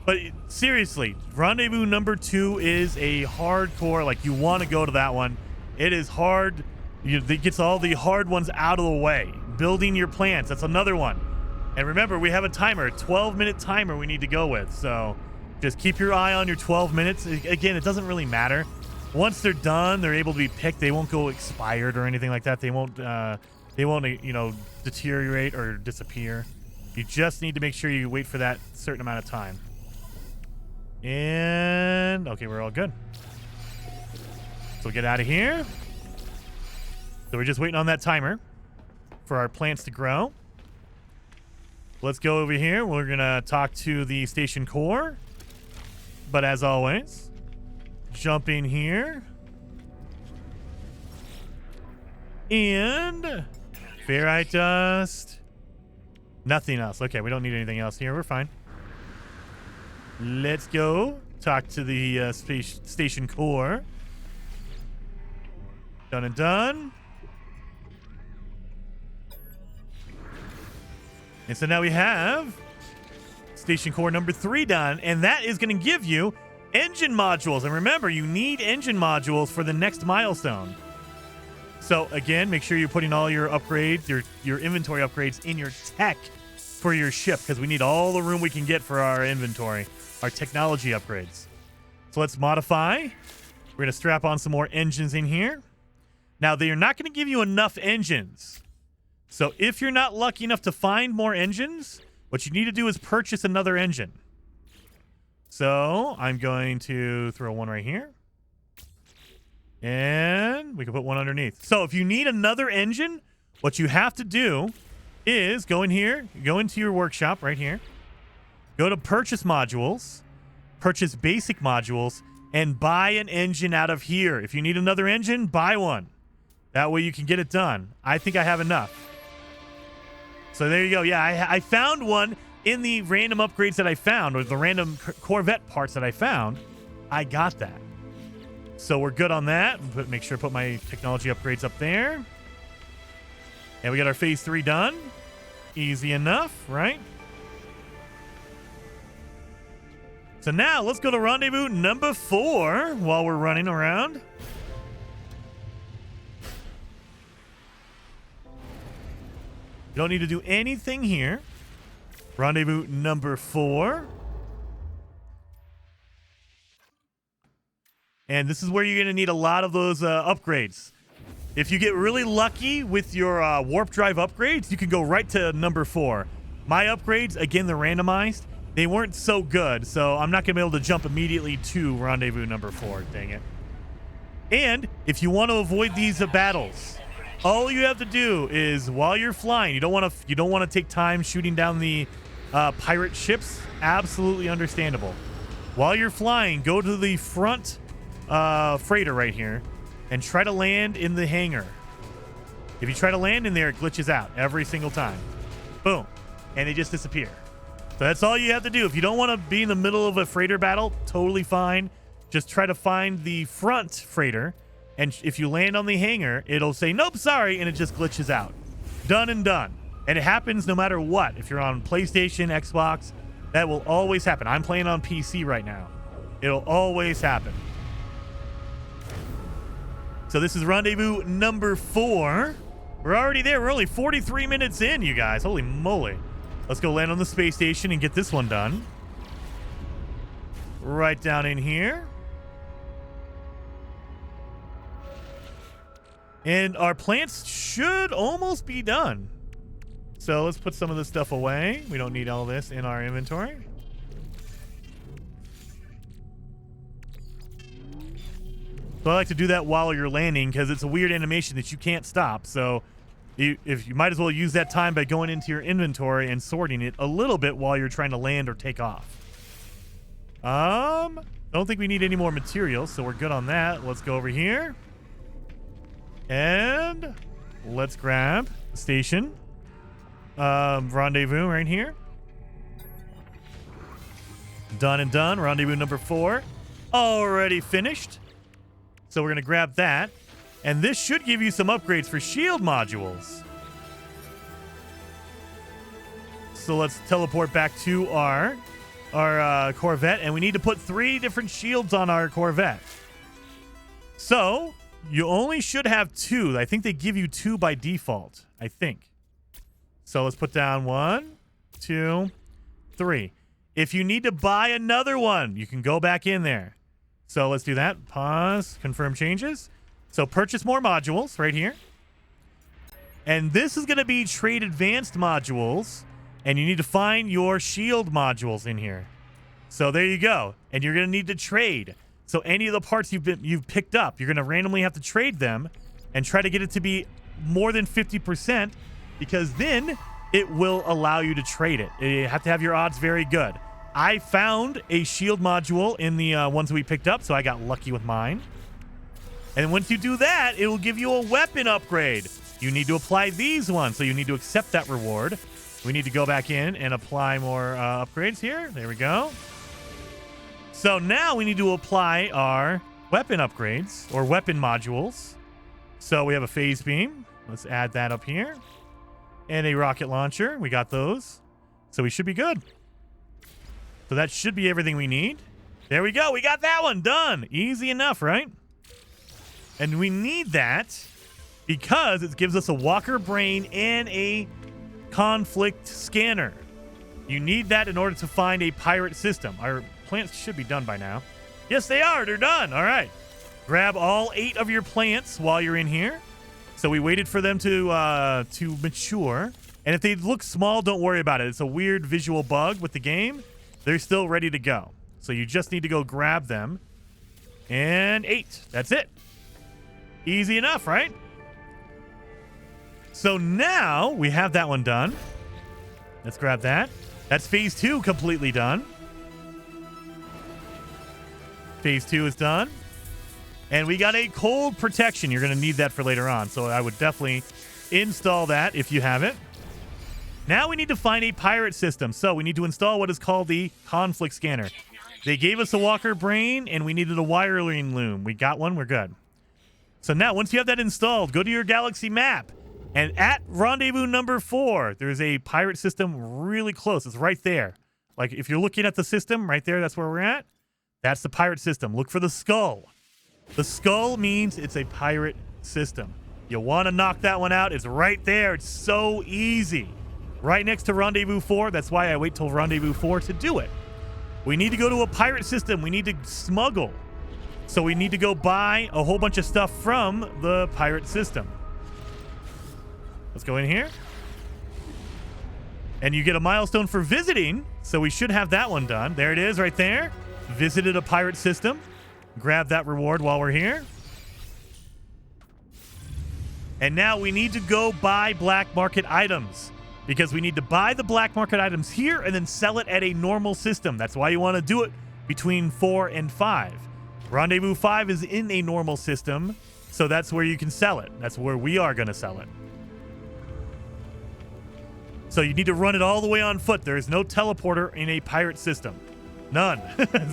But seriously, rendezvous number 2 is a hardcore. Like, you want to go to that one. It is hard. It gets all the hard ones out of the way. Building your plants. That's another one. And remember, we have a timer, a 12-minute timer we need to go with. So just keep your eye on your 12 minutes. Again, it doesn't really matter. Once they're done, they're able to be picked. They won't go expired or anything like that. They won't, deteriorate or disappear. You just need to make sure you wait for that certain amount of time. And okay, we're all good. So we'll get out of here. So we're just waiting on that timer for our plants to grow. Let's go over here. We're going to talk to the station core. But as always, jump in here. And ferrite dust. Nothing else. Okay, we don't need anything else here. We're fine. Let's go talk to the station core. Done and done. And so now we have station core number 3 done, and that is going to give you engine modules. And remember, you need engine modules for the next milestone. So again, make sure you're putting all your upgrades, your inventory upgrades in your tech for your ship, because we need all the room we can get for our inventory, our technology upgrades. So let's modify. We're going to strap on some more engines in here. Now, they are not going to give you enough engines. So if you're not lucky enough to find more engines, what you need to do is purchase another engine. So I'm going to throw one right here. And we can put one underneath. So if you need another engine, what you have to do is go in here, go into your workshop right here, go to purchase modules, purchase basic modules, and buy an engine out of here. If you need another engine, buy one. That way you can get it done. I think I have enough. So there you go. Yeah, I found one in the random upgrades that I found, or the random Corvette parts that I found. I got that. So we're good on that. Make sure to put my technology upgrades up there. And we got our phase 3 done. Easy enough, right? So now let's go to rendezvous number 4 while we're running around. You don't need to do anything here. Rendezvous number 4. And this is where you're going to need a lot of those upgrades. If you get really lucky with your warp drive upgrades, you can go right to number 4. My upgrades, again, they're randomized. They weren't so good, so I'm not going to be able to jump immediately to rendezvous number 4. Dang it. And if you want to avoid these battles, all you have to do is while you're flying, you don't want to take time shooting down the pirate ships. Absolutely understandable. While you're flying, go to the front freighter right here and try to land in the hangar. If you try to land in there, it glitches out every single time. Boom. And they just disappear. So that's all you have to do. If you don't want to be in the middle of a freighter battle, totally fine. Just try to find the front freighter. And if you land on the hangar, it'll say, nope, sorry, and it just glitches out. Done and done. And it happens no matter what. If you're on PlayStation, Xbox, that will always happen. I'm playing on PC right now. It'll always happen. So this is rendezvous number 4. We're already there. We're only 43 minutes in, you guys. Holy moly. Let's go land on the space station and get this one done. Right down in here. And our plants should almost be done. So let's put some of this stuff away. We don't need all this in our inventory. So I like to do that while you're landing because it's a weird animation that you can't stop. So you might as well use that time by going into your inventory and sorting it a little bit while you're trying to land or take off. Don't think we need any more materials, so we're good on that. Let's go over here. And let's grab the station. Rendezvous right here. Done and done. Rendezvous number 4. Already finished. So we're going to grab that. And this should give you some upgrades for shield modules. So let's teleport back to our Corvette. And we need to put 3 different shields on our Corvette. So you only should have 2. I think they give you 2 by default. I think. So let's put down 1, 2, 3. If you need to buy another one, you can go back in there. So let's do that. Pause. Confirm changes. So purchase more modules right here. And this is going to be trade advanced modules. And you need to find your shield modules in here. So there you go. And you're going to need to trade. So any of the parts you've picked up, you're going to randomly have to trade them and try to get it to be more than 50%, because then it will allow you to trade it. You have to have your odds very good. I found a shield module in the ones we picked up, so I got lucky with mine. And once you do that, it will give you a weapon upgrade. You need to apply these ones, so you need to accept that reward. We need to go back in and apply more upgrades here. There we go. So now we need to apply our weapon upgrades, or weapon modules. So we have a phase beam. Let's add that up here. And a rocket launcher. We got those. So we should be good. So that should be everything we need. There we go. We got that one done. Easy enough, right? And we need that because it gives us a walker brain and a conflict scanner. You need that in order to find a pirate system. Our plants should be done by now. Yes, they are. They're done. All right. Grab all 8 of your plants while you're in here. So we waited for them to mature. And if they look small, don't worry about it. It's a weird visual bug with the game. They're still ready to go. So you just need to go grab them. And 8. That's it. Easy enough, right? So now we have that one done. Let's grab that. That's phase 2 completely done. Phase 2 is done. And we got a cold protection. You're going to need that for later on. So I would definitely install that if you have it. Now we need to find a pirate system. So we need to install what is called the conflict scanner. They gave us a walker brain and we needed a wiring loom. We got one. We're good. So now once you have that installed, go to your galaxy map. And at rendezvous number 4, there's a pirate system really close. It's right there. Like if you're looking at the system right there, that's where we're at. That's the pirate system. Look for the skull. The skull means it's a pirate system. You want to knock that one out. It's right there. It's so easy. Right next to Rendezvous 4. That's why I wait till Rendezvous 4 to do it. We need to go to a pirate system. We need to smuggle. So we need to go buy a whole bunch of stuff from the pirate system. Let's go in here. And you get a milestone for visiting. So we should have that one done. There it is right there. Visited a pirate system. Grab that reward while we're here. And now we need to go buy black market items. Because we need to buy the black market items here and then sell it at a normal system. That's why you want to do it between 4 and 5. Rendezvous 5 is in a normal system, so that's where you can sell it. That's where we are going to sell it. So you need to run it all the way on foot. There is no teleporter in a pirate system. None.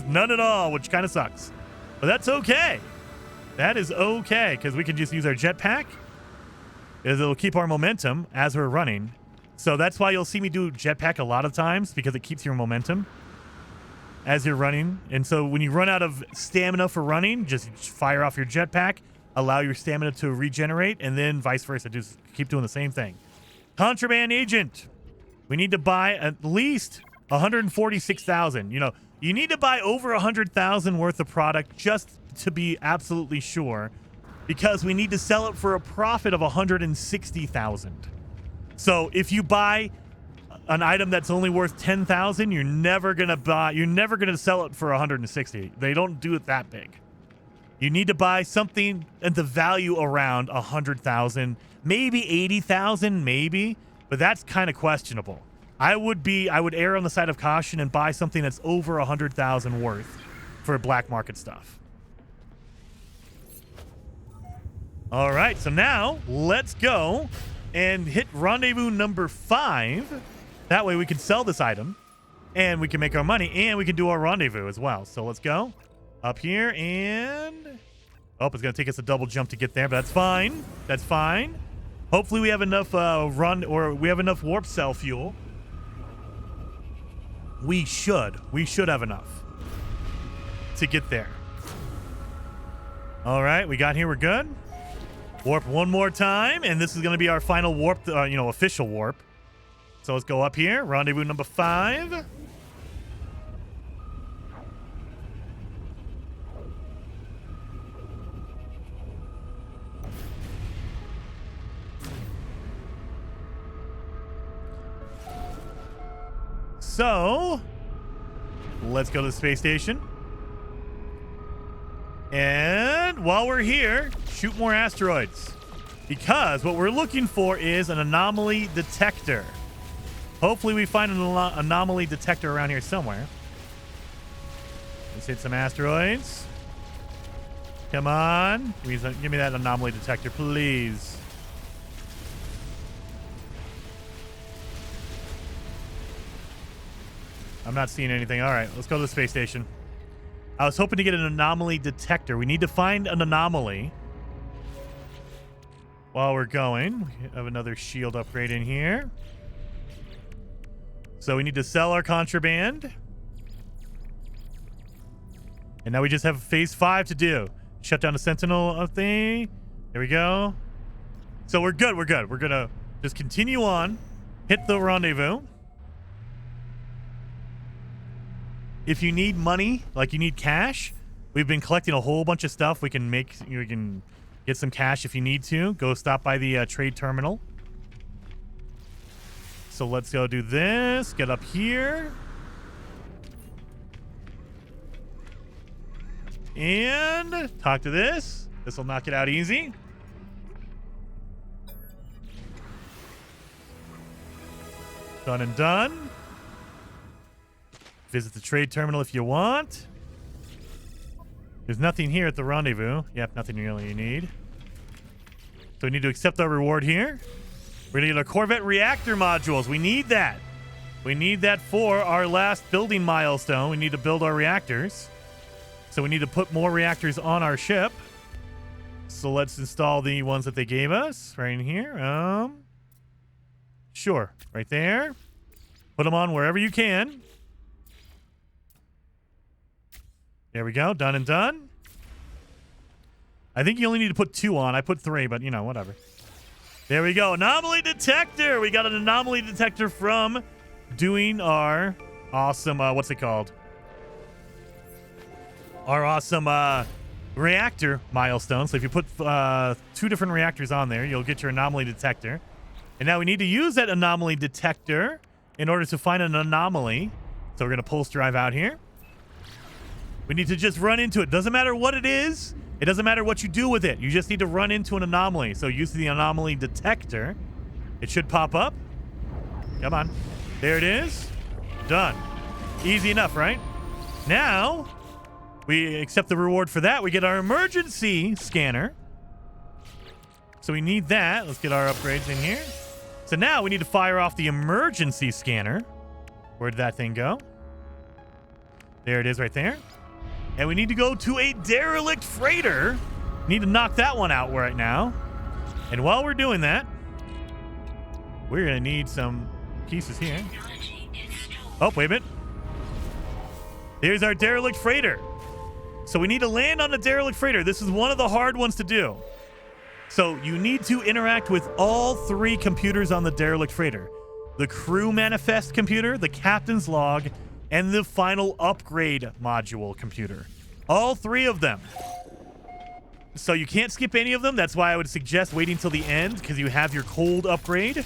None at all, which kind of sucks. But that's okay. That is okay, because we can just use our jetpack. It'll keep our momentum as we're running. So that's why you'll see me do jetpack a lot of times, because it keeps your momentum as you're running. And so when you run out of stamina for running, just fire off your jetpack, allow your stamina to regenerate, and then vice versa. Just keep doing the same thing. Contraband agent. We need to buy at least 146,000. You know, you need to buy over 100,000 worth of product just to be absolutely sure, because we need to sell it for a profit of 160,000. So if you buy an item that's only worth 10,000, you're never going to sell it for 160. They don't do it that big. You need to buy something at the value around 100,000, maybe 80,000, maybe, but that's kind of questionable. I would err on the side of caution and buy something that's over 100,000 worth for black market stuff. All right, so now let's go and hit rendezvous number 5. That way we can sell this item and we can make our money and we can do our rendezvous as well. So let's go up here and... Oh, it's going to take us a double jump to get there, but that's fine. That's fine. Hopefully we have enough we have enough warp cell fuel. We should have enough to get there. All right, we got here. We're good. Warp one more time, and this is going to be our final warp, official warp. So let's go up here. Rendezvous number 5. So, let's go to the space station. And while we're here, shoot more asteroids. Because what we're looking for is an anomaly detector. Hopefully we find an anomaly detector around here somewhere. Let's hit some asteroids. Come on. Give me that anomaly detector, please. I'm not seeing anything. All right, let's go to the space station. I was hoping to get an anomaly detector. We need to find an anomaly while we're going. We have another shield upgrade in here. So we need to sell our contraband. And now we just have phase 5 to do. Shut down the Sentinel thing. There we go. So we're good. We're good. We're going to just continue on. Hit the rendezvous. If you need money, like you need cash, we've been collecting a whole bunch of stuff. We can get some cash if you need to. Go stop by the trade terminal. So let's go do this. Get up here. And talk to this. This will knock it out easy. Done and done. Visit the trade terminal if you want. There's nothing here at the rendezvous. Yep, nothing really you need. So we need to accept our reward here. We're going to get our Corvette reactor modules. We need that. We need that for our last building milestone. We need to build our reactors. So we need to put more reactors on our ship. So let's install the ones that they gave us right in here. Sure, right there. Put them on wherever you can. There we go. Done and done. I think you only need to put 2 on. I put 3, but, whatever. There we go. Anomaly detector. We got an anomaly detector from doing our awesome, what's it called? Our awesome reactor milestone. So if you put 2 different reactors on there, you'll get your anomaly detector. And now we need to use that anomaly detector in order to find an anomaly. So we're going to pulse drive out here. We need to just run into it. Doesn't matter what it is. It doesn't matter what you do with it. You just need to run into an anomaly. So use the anomaly detector. It should pop up. Come on. There it is. Done. Easy enough, right? Now, we accept the reward for that. We get our emergency scanner. So we need that. Let's get our upgrades in here. So now we need to fire off the emergency scanner. Where did that thing go? There it is right there. And we need to go to a derelict freighter. Need to knock that one out right now. And while we're doing that, we're going to need some pieces here. Oh, wait a minute. There's our derelict freighter. So we need to land on the derelict freighter. This is one of the hard ones to do. So you need to interact with all 3 computers on the derelict freighter. The crew manifest computer, the captain's log, and the final upgrade module computer. All 3 of them. So you can't skip any of them. That's why I would suggest waiting till the end, because you have your cold upgrade.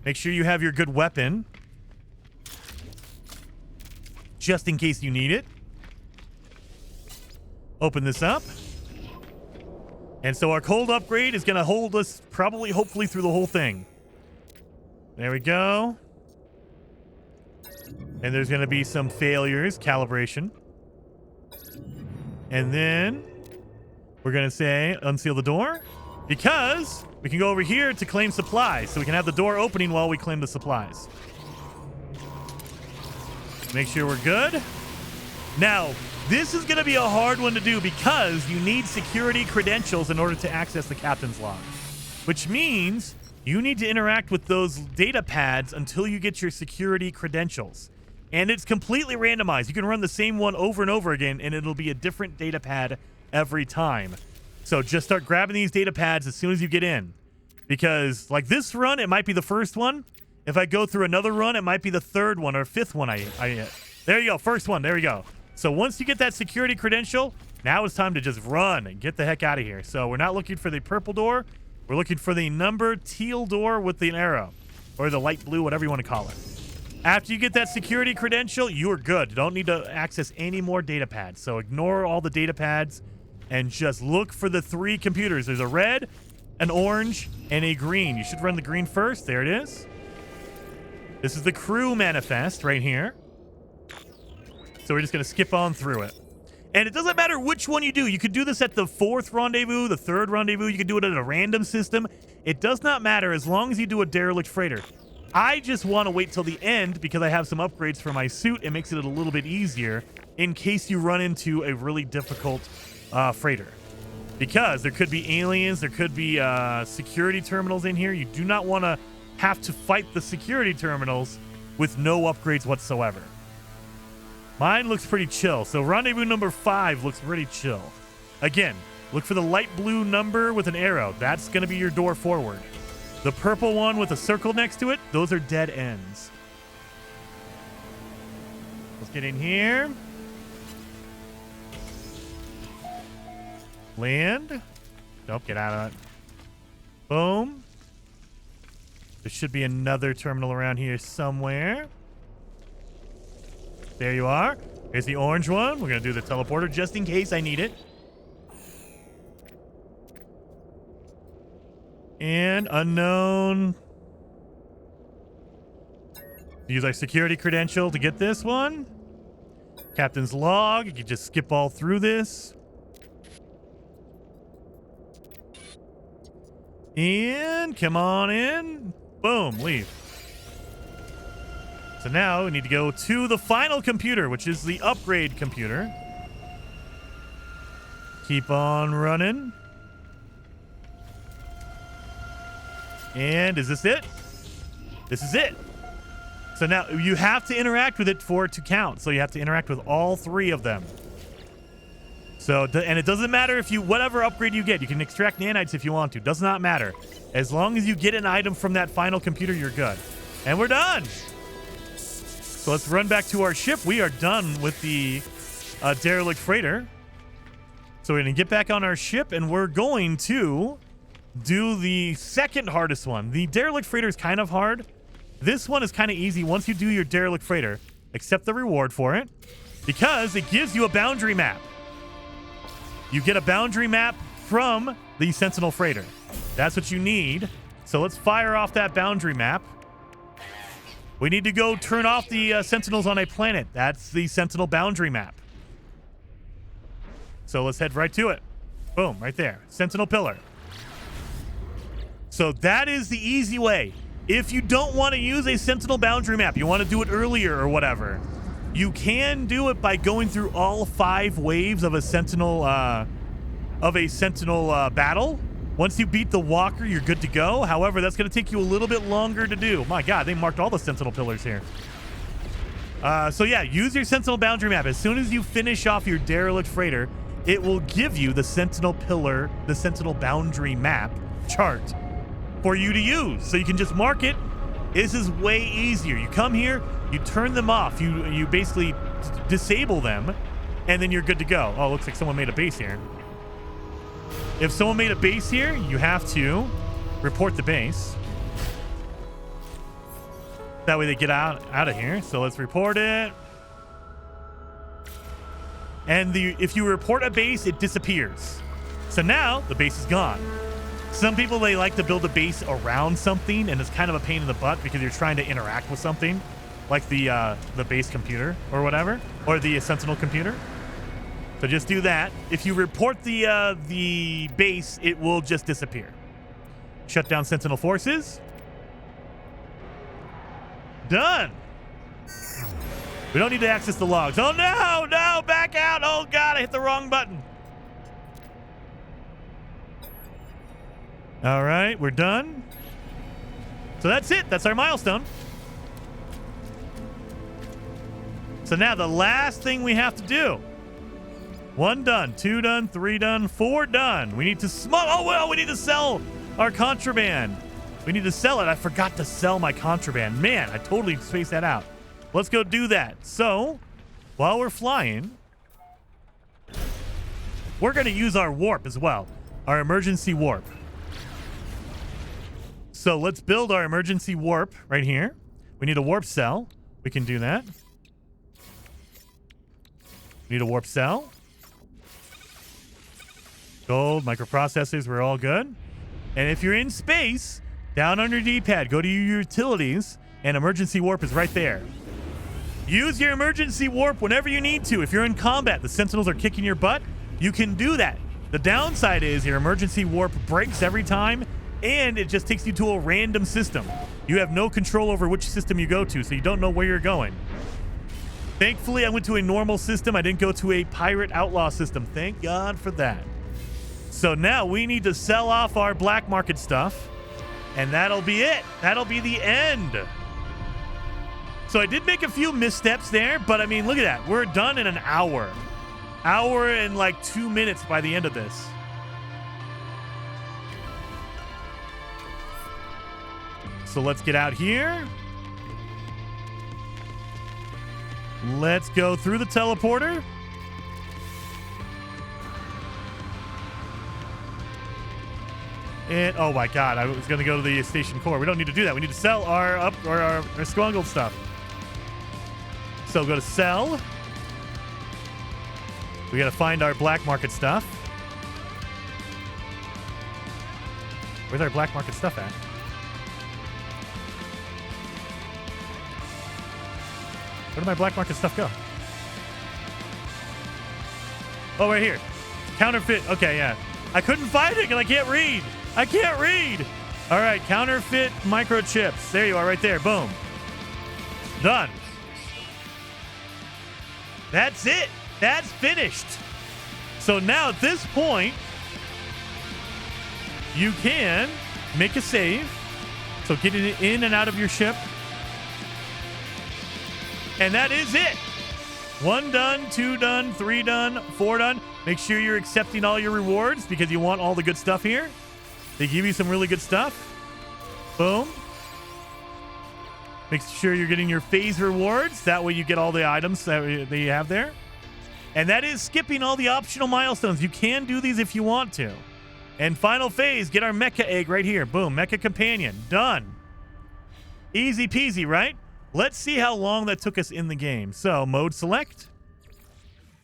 Make sure you have your good weapon, just in case you need it. Open this up. And so our cold upgrade is going to hold us probably, hopefully, through the whole thing. There we go. And there's going to be some failures, calibration. And then we're going to say unseal the door, because we can go over here to claim supplies. So we can have the door opening while we claim the supplies. Make sure we're good. Now, this is going to be a hard one to do because you need security credentials in order to access the captain's log, which means you need to interact with those data pads until you get your security credentials. And it's completely randomized. You can run the same one over and over again, and it'll be a different data pad every time. So just start grabbing these data pads as soon as you get in, because like this run, it might be the first one. If I go through another run, it might be the third one or fifth one. There you go. First one. There you go. So once you get that security credential, now it's time to just run and get the heck out of here. So we're not looking for the purple door. We're looking for the numbered teal door with the arrow, or the light blue, whatever you want to call it. After you get that security credential, you are good. You don't need to access any more data pads. So ignore all the data pads and just look for the 3 computers. There's a red, an orange, and a green. You should run the green first. There it is. This is the crew manifest right here. So we're just going to skip on through it. And it doesn't matter which one you do. You could do this at the 4th rendezvous, the 3rd rendezvous. You could do it at a random system. It does not matter as long as you do a derelict freighter. I just want to wait till the end because I have some upgrades for my suit. It makes it a little bit easier in case you run into a really difficult freighter. Because there could be aliens, there could be security terminals in here. You do not want to have to fight the security terminals with no upgrades whatsoever. Mine looks pretty chill. So rendezvous number 5 looks pretty chill. Again, look for the light blue number with an arrow. That's going to be your door forward. The purple one with a circle next to it, those are dead ends. Let's get in here. Land. Nope, get out of it. Boom. There should be another terminal around here somewhere. There you are. Here's the orange one. We're going to do the teleporter just in case I need it. And unknown. Use our security credential to get this one. Captain's log. You can just skip all through this. And come on in. Boom, leave. So now we need to go to the final computer, which is the upgrade computer. Keep on running. And is this it? This is it. So now you have to interact with it for it to count. So you have to interact with all 3 of them. So, and it doesn't matter if you, whatever upgrade you get, you can extract nanites if you want to. Does not matter. As long as you get an item from that final computer, you're good. And we're done. So let's run back to our ship. We are done with the derelict freighter. So we're going to get back on our ship, and we're going to do the second hardest one. The derelict freighter is kind of hard. This one is kind of easy once you do your derelict freighter. Accept the reward for it, because it gives you a boundary map. You get a boundary map from the Sentinel freighter. That's what you need. So let's fire off that boundary map. We need to go turn off the Sentinels on a planet. That's the Sentinel boundary map. So let's head right to it. Boom, right there. Sentinel pillar. So that is the easy way. If you don't want to use a Sentinel boundary map, you want to do it earlier or whatever, you can do it by going through all 5 waves of a Sentinel battle. Once you beat the walker, you're good to go. However, that's going to take you a little bit longer to do. My God, they marked all the Sentinel pillars here. So yeah, use your Sentinel boundary map. As soon as you finish off your derelict freighter, it will give you the Sentinel pillar, the Sentinel boundary map chart for you to use. So you can just mark it. This is way easier. You come here, you turn them off. You basically disable them, and then you're good to go. Oh, looks like someone made a base here. If someone made a base here, you have to report the base. That way they get out of here. So let's report it. And if you report a base, it disappears. So now the base is gone. Some people, they like to build a base around something, and it's kind of a pain in the butt because you're trying to interact with something, like the base computer or whatever, or the Sentinel computer. So just do that. If you report the base, it will just disappear. Shut down Sentinel forces. Done. We don't need to access the logs. Oh no, no, back out. Oh God, I hit the wrong button. All right, we're done. So that's it. That's our milestone. So now the last thing we have to do. 1 done, 2 done, 3 done, 4 done. We need to oh well, we need to sell our contraband. We need to sell it. I forgot to sell my contraband. Man, I totally spaced that out. Let's go do that. So, while we're flying, we're going to use our warp as well. Our emergency warp. So let's build our emergency warp right here. We need a warp cell. We can do that. We need a warp cell. Gold, microprocessors, we're all good. And if you're in space, down on your D-pad, go to your utilities, and emergency warp is right there. Use your emergency warp whenever you need to. If you're in combat, the Sentinels are kicking your butt, you can do that. The downside is your emergency warp breaks every time, and it just takes you to a random system. You have no control over which system you go to, so you don't know where you're going. Thankfully, I went to a normal system. I didn't go to a pirate outlaw system. Thank God for that. So now we need to sell off our black market stuff, and that'll be it. That'll be the end. So I did make a few missteps there, but I mean, look at that. We're done in an hour. Hour and like 2 minutes by the end of this. So let's get out here. Let's go through the teleporter. And oh my God, I was gonna go to the station core. We don't need to do that. We need to sell our squangled stuff. So go to sell. We gotta find our black market stuff. Where's our black market stuff at? Where did my black market stuff go? Oh, right here. Counterfeit. Okay, yeah. I couldn't find it because I can't read. I can't read. All right, counterfeit microchips. There you are right there. Boom. Done. That's it. That's finished. So now at this point, you can make a save. So get it in and out of your ship. And that is it. 1 done, 2 done, 3 done, 4 done. Make sure you're accepting all your rewards because you want all the good stuff here. They give you some really good stuff. Boom. Make sure you're getting your phase rewards. That way you get all the items that you have there. And that is skipping all the optional milestones. You can do these if you want to. And final phase, get our mecha egg right here. Boom, mecha companion. Done. Easy peasy, right? Let's see how long that took us in the game. So, mode select.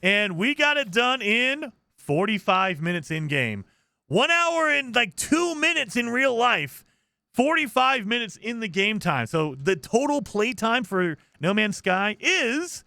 And we got it done in 45 minutes in game. 1 hour and like 2 minutes in real life. 45 minutes in the game time. So the total play time for No Man's Sky is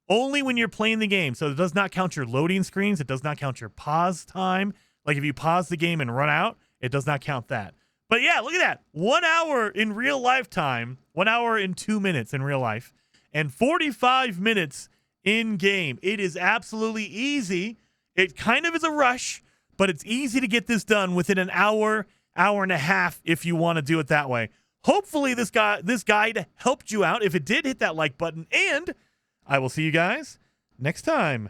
only when you're playing the game. So it does not count your loading screens. It does not count your pause time. Like if you pause the game and run out, it does not count that. But yeah, look at that. 1 hour in real life time. 1 hour and 2 minutes in real life. And 45 minutes in game. It is absolutely easy. It kind of is a rush, but it's easy to get this done within an hour, hour and a half if you want to do it that way. Hopefully this guide helped you out. If it did, hit that like button, and I will see you guys next time.